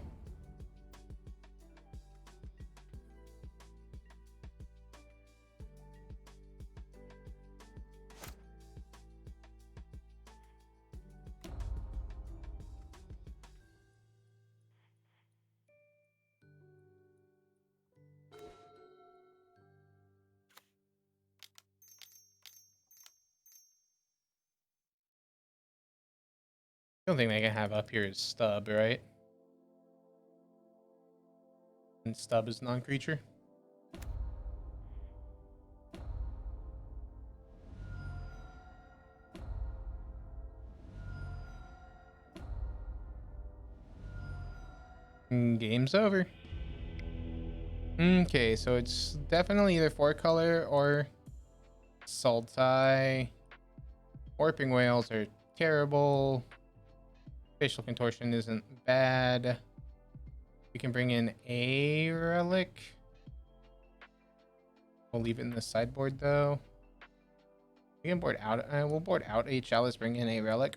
The only thing they can have up here is Stub, right? And Stub is non-creature. Game's over. Okay, so it's definitely either 4-color or Sultai. Warping Whales are terrible. Facial Contortion isn't bad. We can bring in a relic. We'll leave it in the sideboard though. We can board out. We'll board out a Chalice, bring in a relic.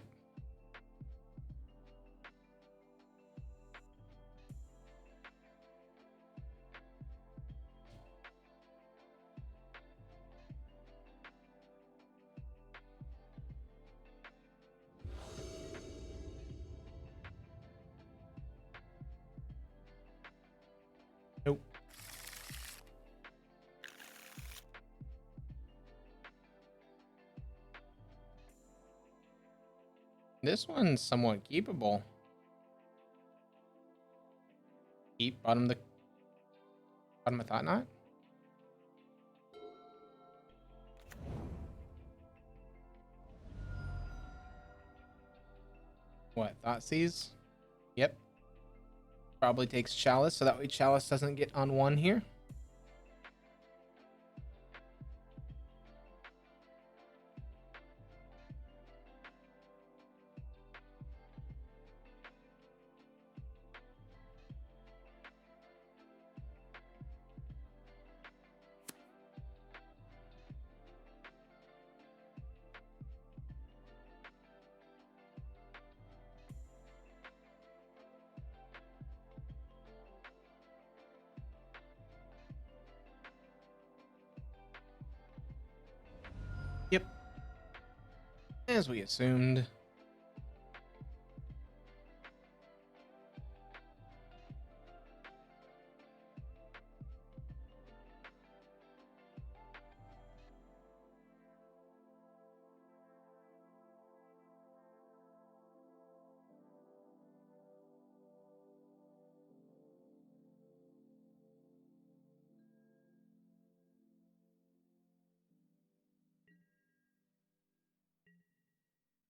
Nope. This one's somewhat keepable. Keep bottom of Thought Knot. What, Thoughtseize? Yep. Probably takes Chalice, so that way Chalice doesn't get on 1 here. As we assumed.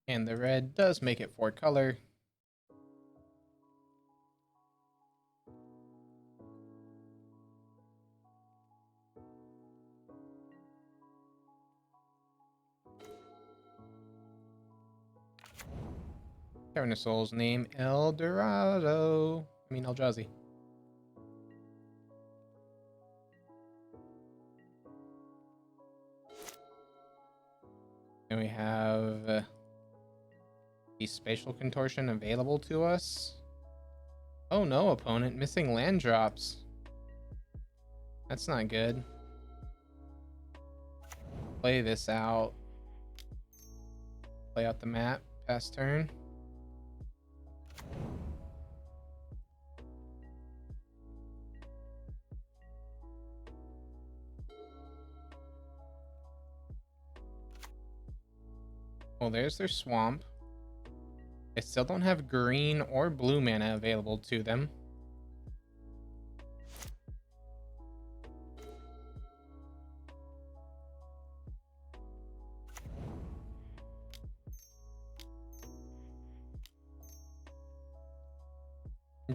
And the red does make it 4 color. Soul's name Eldrazi. And we have the spatial contortion available to us. Oh no, opponent, missing land drops. That's not good. Play this out. Play out the map, pass turn. Well, there's their swamp. They still don't have green or blue mana available to them.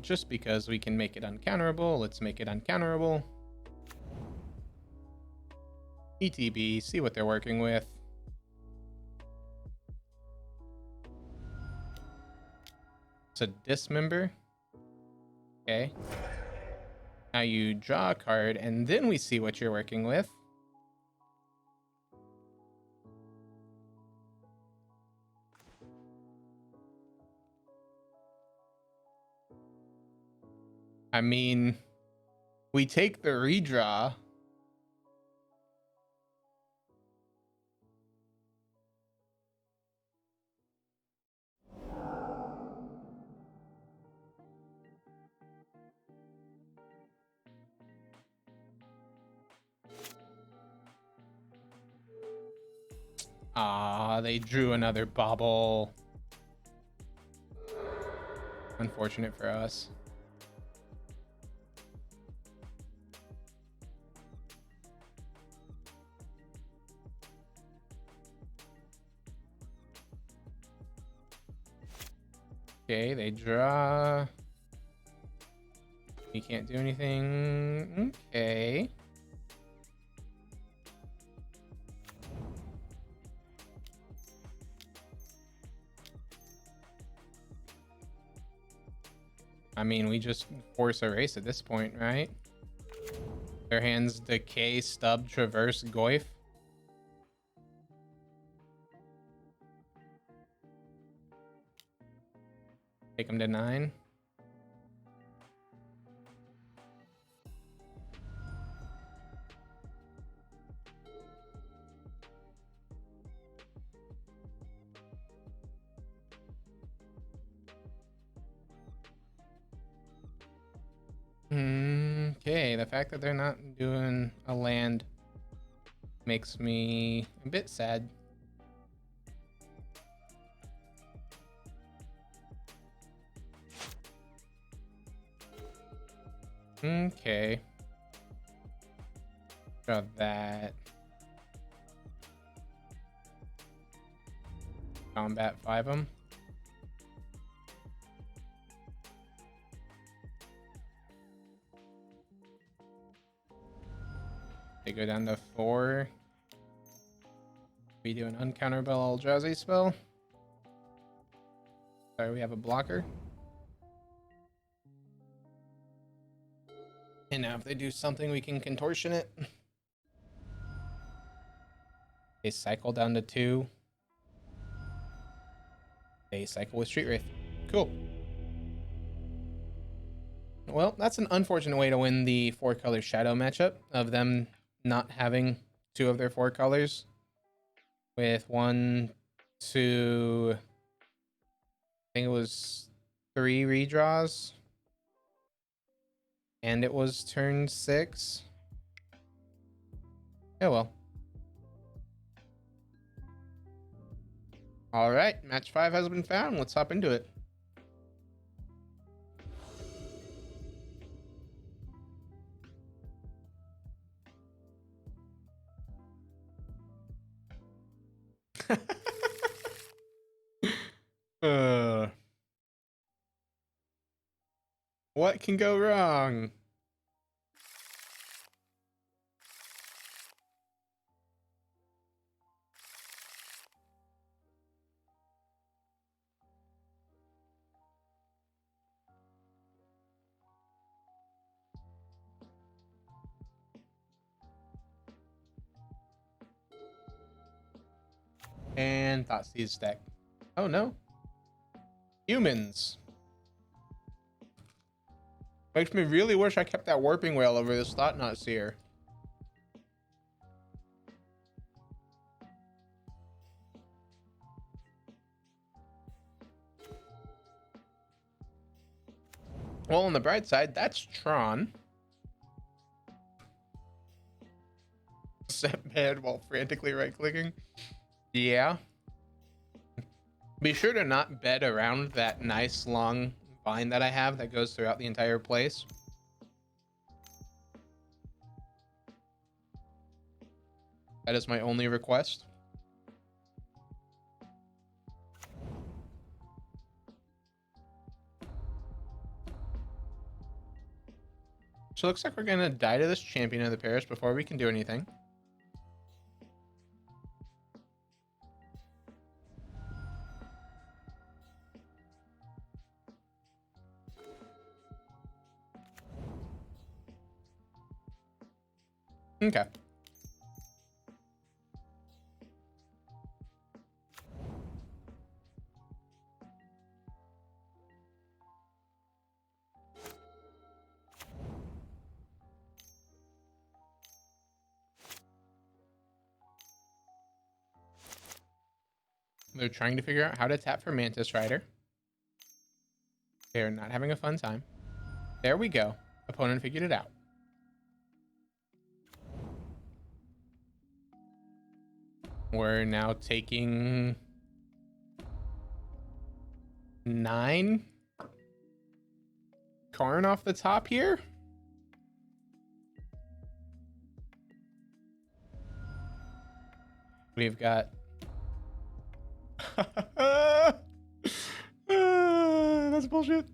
Just because we can make it uncounterable, let's make it uncounterable. ETB, see what they're working with. It's a dismember. Okay. Now you draw a card, and then we see what you're working with. I mean, we take the redraw. Ah, they drew another bobble. Unfortunate for us. Okay, they draw. We can't do anything. Okay. I mean, we just force a race at this point, right? Their hands decay, stub, traverse, goif. Take them to 9. Okay, the fact that they're not doing a land makes me a bit sad. Okay. Draw that. Combat 5 them. They go down to 4. We do an uncounterable Eldrazi spell. Sorry, we have a blocker. And now if they do something, we can contortion it. They cycle down to 2. They cycle with Street Wraith. Cool. Well, that's an unfortunate way to win the 4-color shadow matchup of them not having 2 of their 4 colors with 1, to, I think it was 3 redraws. And it was turn 6. Oh well. All right, match 5 has been found. Let's hop into it. What can go wrong? And Thoughtseize deck. Oh no. Humans. Makes me really wish I kept that warping whale over this Thought-Knot Seer. Well, on the bright side, that's Tron. Set bed while frantically right-clicking. Yeah. Be sure to not bed around that nice long vine that I have that goes throughout the entire place. That is my only request. So it looks like we're gonna die to this champion of the parish before we can do anything. Okay. They're trying to figure out how to tap for Mantis Rider. They're not having a fun time. There we go. Opponent figured it out. We're now taking 9 Karn off the top here. We've got that's bullshit.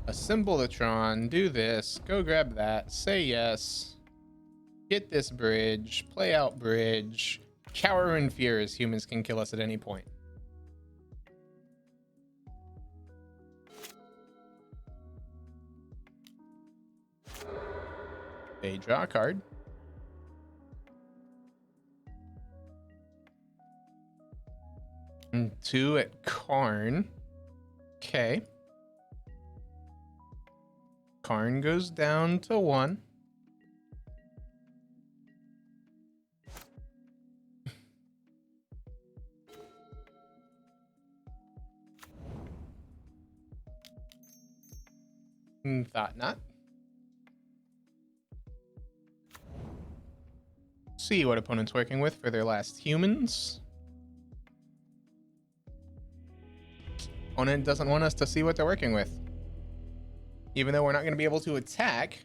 Assemble the Tron, do this, go grab that, say yes, get this bridge, play out bridge, cower in fear as humans can kill us at any point. They draw a card. And 2 at Karn. Okay. Karn goes down to 1. Thought not. See what opponent's working with for their last humans. Opponent doesn't want us to see what they're working with. Even though we're not going to be able to attack.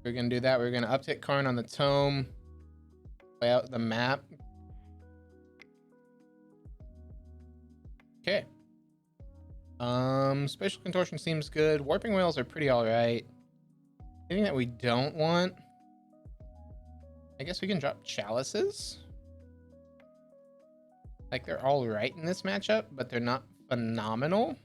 We're going to do that. We're going to uptick Karn on the tome. Play out the map. Okay. Spatial Contortion seems good. Warping Whales are pretty alright. Anything that we don't want? I guess we can drop Chalices. Like, they're alright in this matchup, but they're not phenomenal.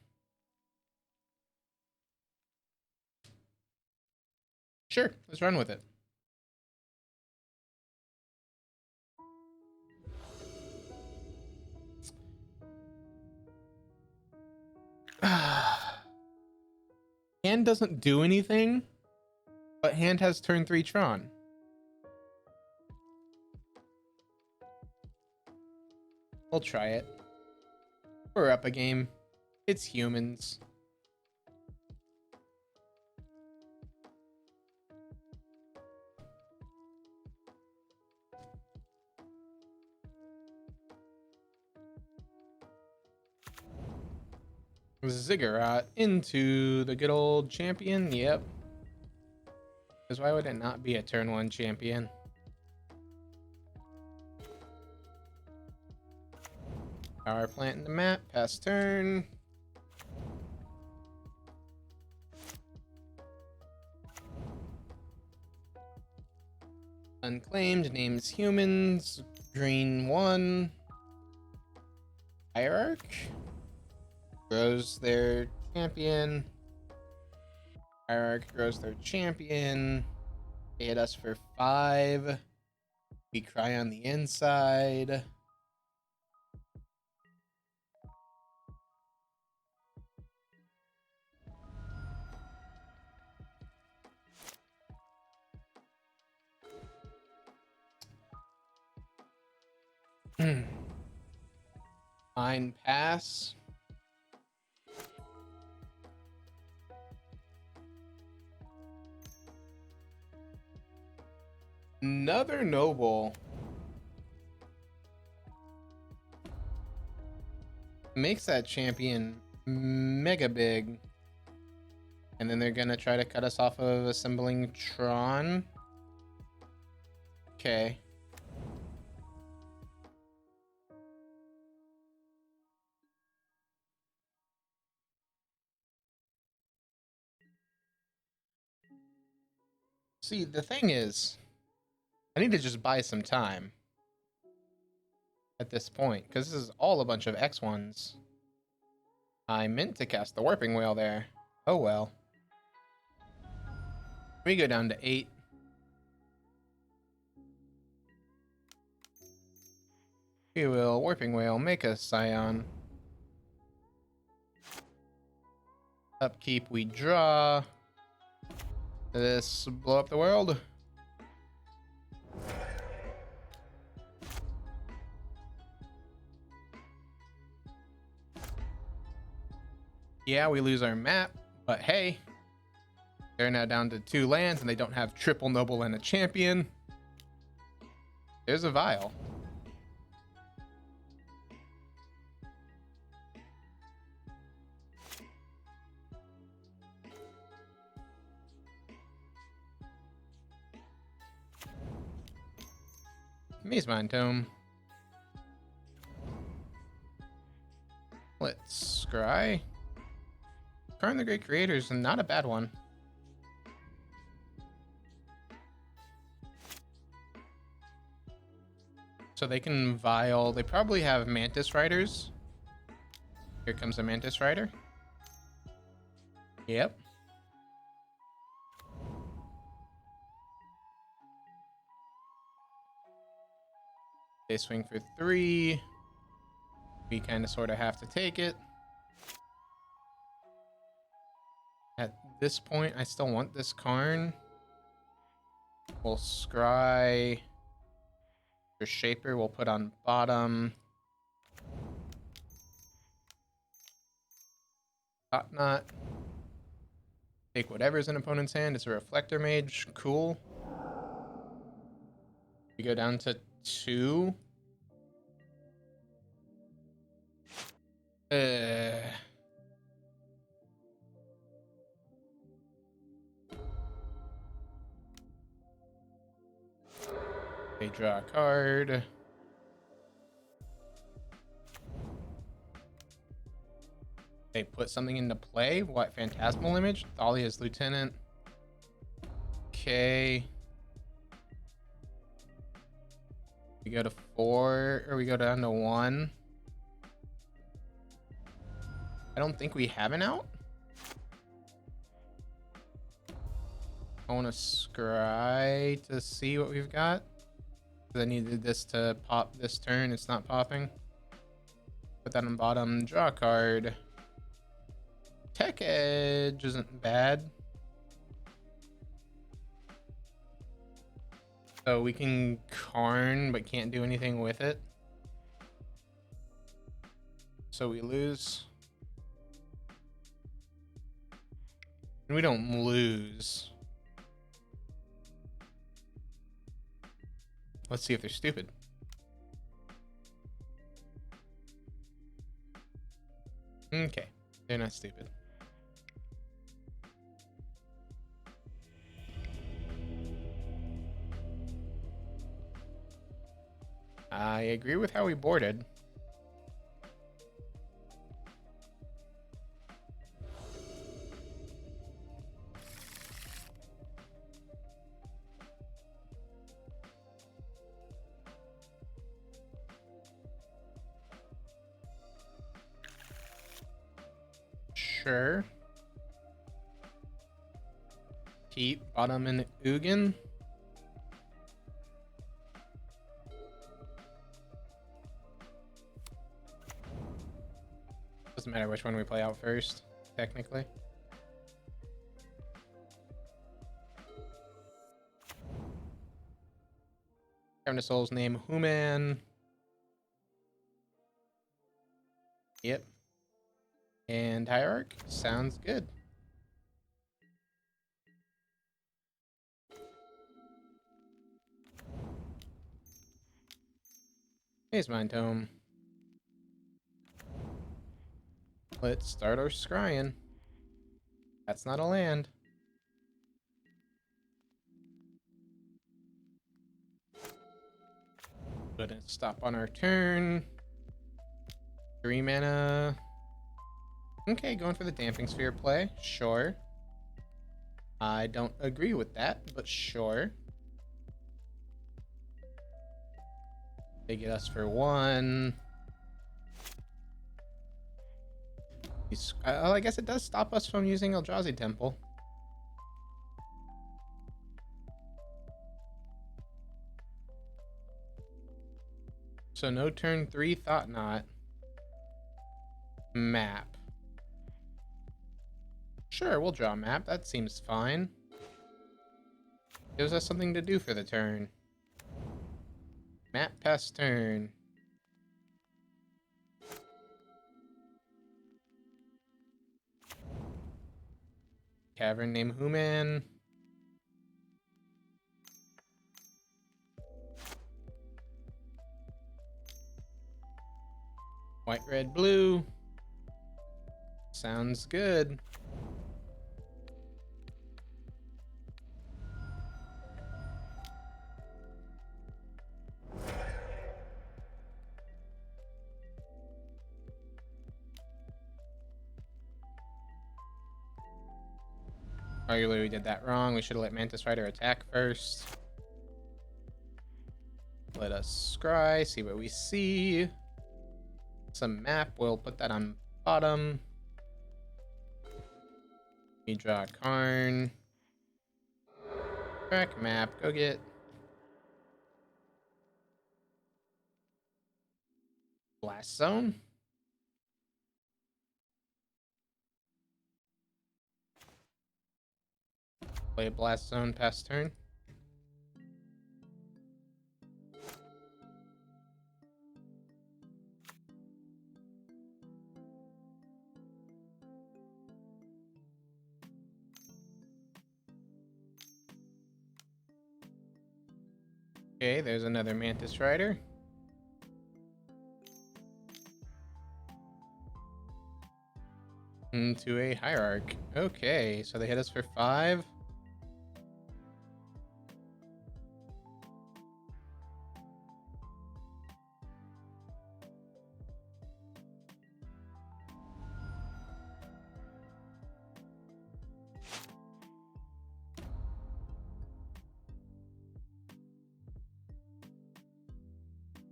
Sure, let's run with it. hand doesn't do anything, but hand has turn 3 Tron. We'll try it. We're up a game. It's humans. Ziggurat into the good old champion. Yep. Because why would it not be a turn 1 champion? Power plant in the map. Pass turn. Unclaimed. Names humans. Green 1. Hierarch. Grows their champion. Hierarch grows their champion. They hit us for 5. We cry on the inside. Fine pass. Another noble. Makes that champion mega big. And then they're gonna try to cut us off of assembling Tron. Okay. See, the thing is, I need to just buy some time at this point, because this is all a bunch of X1s. I meant to cast the warping whale there. Oh well. We go down to 8. We will warping whale, make a scion. Upkeep, we draw. This blow up the world. Yeah, we lose our map, but hey, they're now down to 2 lands and they don't have triple noble and a champion. There's a vial. Maze Mind Tome. Let's scry. Karn the Great Creator is not a bad one. So they can vial. They probably have Mantis Riders. Here comes a Mantis Rider. Yep. They swing for 3. We kind of sort of have to take it. At this point, I still want this Karn. We'll scry. For Shaper, we'll put on bottom. Top knot. Take whatever's in opponent's hand. It's a Reflector Mage. Cool. We go down to 2. They draw a card. They put something into play. What? Phantasmal Image? Thalia's Lieutenant. Okay. We go to 4, or we go down to 1. I don't think we have an out. I want to scry to see what we've got. I needed this to pop this turn. It's not popping. Put that on bottom. Draw a card. Tech Edge isn't bad. So we can Karn, but can't do anything with it. So we lose. And we don't lose. Let's see if they're stupid. Okay, they're not stupid. I agree with how we boarded. Sure. Keep bottom and Ugin. Doesn't matter which one we play out first, technically. Cavern of Souls name Human. Yep. And Hierarch. Sounds good. Here's Mind Tome. Let's start our scrying. That's not a land. Gonna stop on our turn. 3 mana. Okay, going for the Damping Sphere play. Sure. I don't agree with that, but sure. They get us for 1. I guess it does stop us from using Eldrazi Temple. So no turn 3 Thought Knot. Map. Sure, we'll draw a map. That seems fine. Gives us something to do for the turn. Map pass turn. Cavern name Human. White, red, blue. Sounds good. Arguably we did that wrong. We should have let Mantis Rider attack first. Let us scry, see what we see. Some map, we'll put that on bottom. We draw a Karn. Track map, go get Blast Zone. Play a Blast Zone past turn. Okay, there's another Mantis Rider. Into a Hierarch. Okay, so they hit us for 5.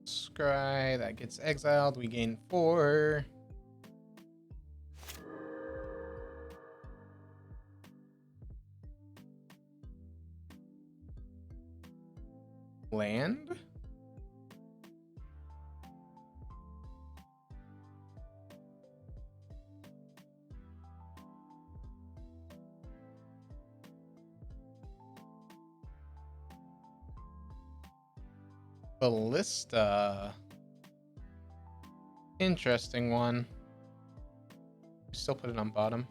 Scry, that gets exiled. We gain 4. Land? Ballista. Interesting one. Still put it on bottom.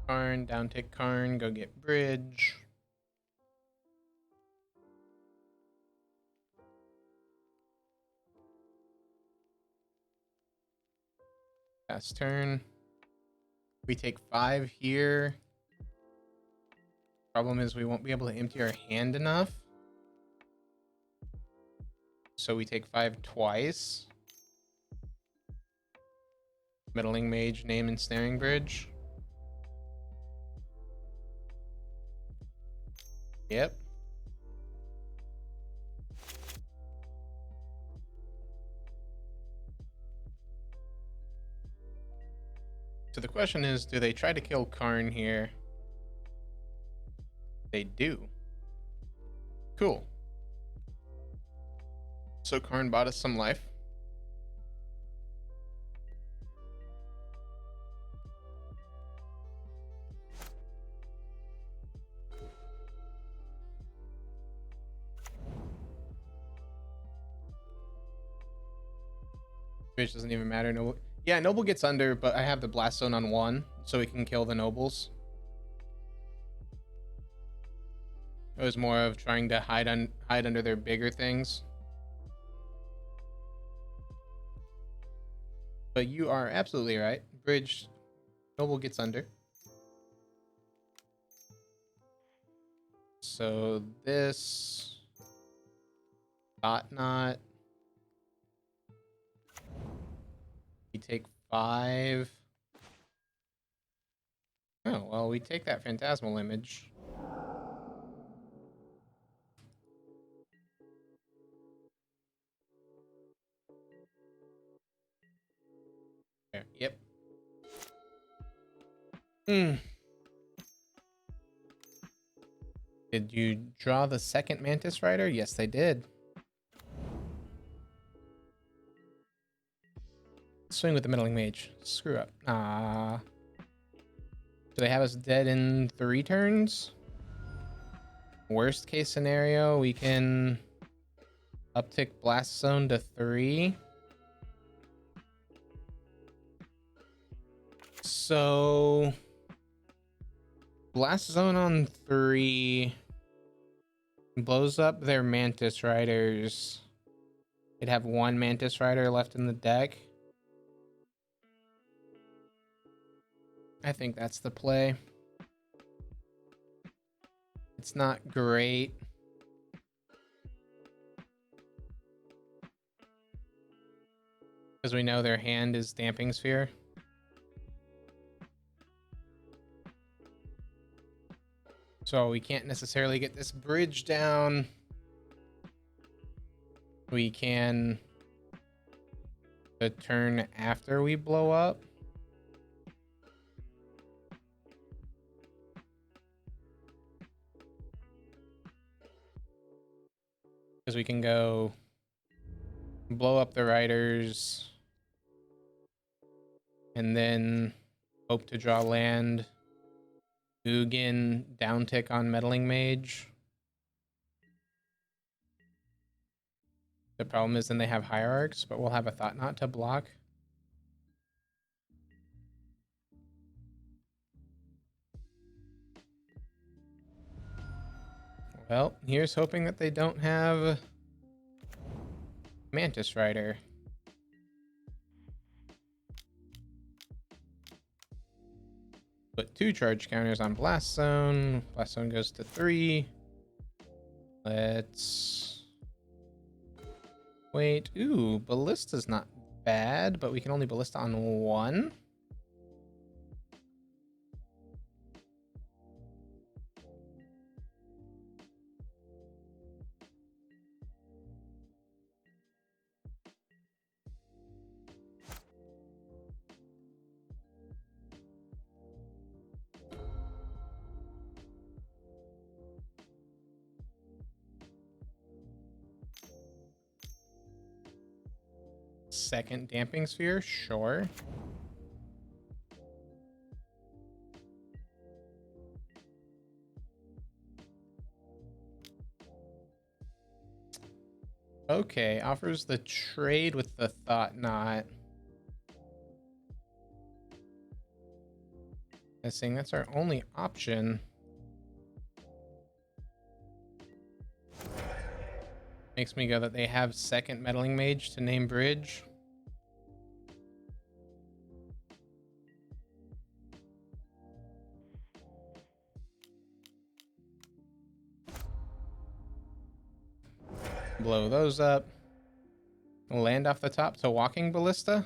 Karn, down tick Karn, go get bridge. Last turn. We take 5 here. Problem is we won't be able to empty our hand enough. So we take 5 twice. Meddling Mage, name and snaring bridge. Yep. So the question is, do they try to kill Karn here? They do. Cool. So Karn bought us some life. Which doesn't even matter. Noble. Yeah, Noble gets under, but I have the Blast Zone on 1, so we can kill the Nobles. It was more of trying to hide under their bigger things. But you are absolutely right. Bridge, Noble gets under. So this Thought Knot. We take 5. Oh, well, we take that Phantasmal Image. There, yep. Did you draw the second Mantis Rider? Yes, they did. Swing with the Meddling Mage. Screw up. Ah. Do they have us dead in 3 turns? Worst case scenario, we can uptick Blast Zone to 3. So Blast Zone on 3 blows up their Mantis Riders. They'd have 1 Mantis Rider left in the deck. I think that's the play. It's not great. Because we know their hand is Damping Sphere. So we can't necessarily get this bridge down. We can the turn after we blow up. Because we can go blow up the riders and then hope to draw land. Ugin, downtick on Meddling Mage. The problem is then they have Hierarchs, but we'll have a Thought Knot to block. Well, here's hoping that they don't have Mantis Rider. Put 2 charge counters on Blast Zone. Blast Zone goes to 3. Let's wait. Ooh, Ballista's not bad, but we can only Ballista on 1. second damping sphere, sure. Okay, offers the trade with the thought knot. I'm saying that's our only option. Makes me go that they have second meddling mage to name bridge. Blow those up. Land off the top to walking ballista.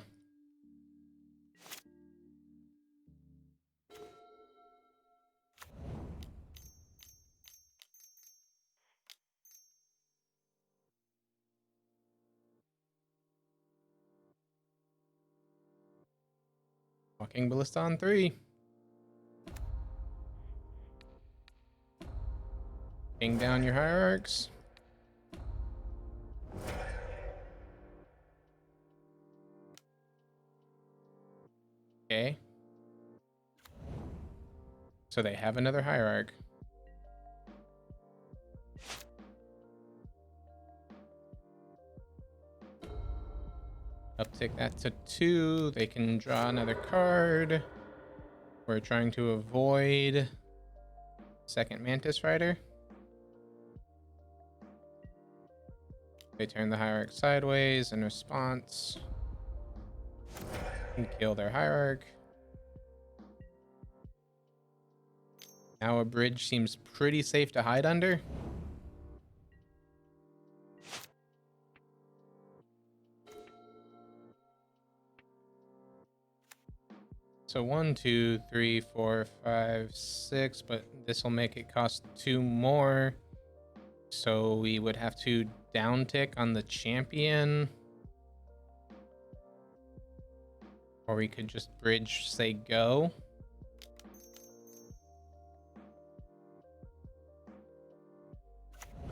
Walking ballista on 3. Bring down your hierarchs. Okay. So they have another hierarch. Uptick that to 2. They can draw another card. We're trying to avoid second Mantis Rider. They turn the hierarch sideways in response. And kill their hierarch. Now a bridge seems pretty safe to hide under. So 1, 2, 3, 4, 5, 6, but this will make it cost 2 more. So we would have to down tick on the champion. Or we could just bridge, say go.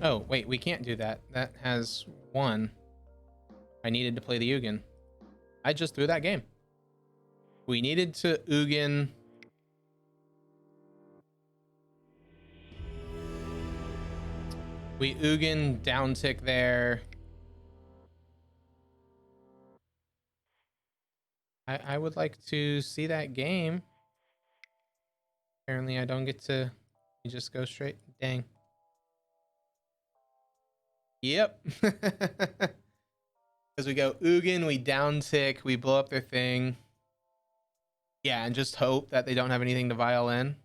Oh, wait, we can't do that. That has 1. I needed to play the Ugin. I just threw that game. We needed to Ugin. We Ugin down tick there. I would like to see that game. Apparently I don't get to. You just go straight. Dang. Yep. Because we go Ugin, we down tick, we blow up their thing. Yeah, and just hope that they don't have anything to vial in.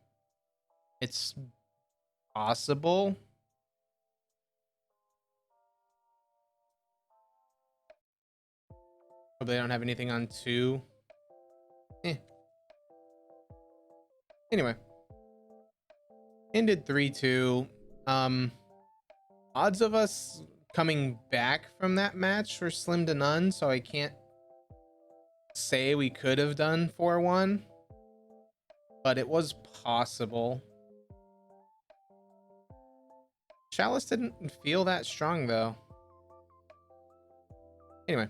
It's possible. Hope they don't have anything on 2. Anyway. Ended 3-2. Odds of us coming back from that match were slim to none, so I can't say we could have done 4-1. But it was possible. Chalice didn't feel that strong, though. Anyway,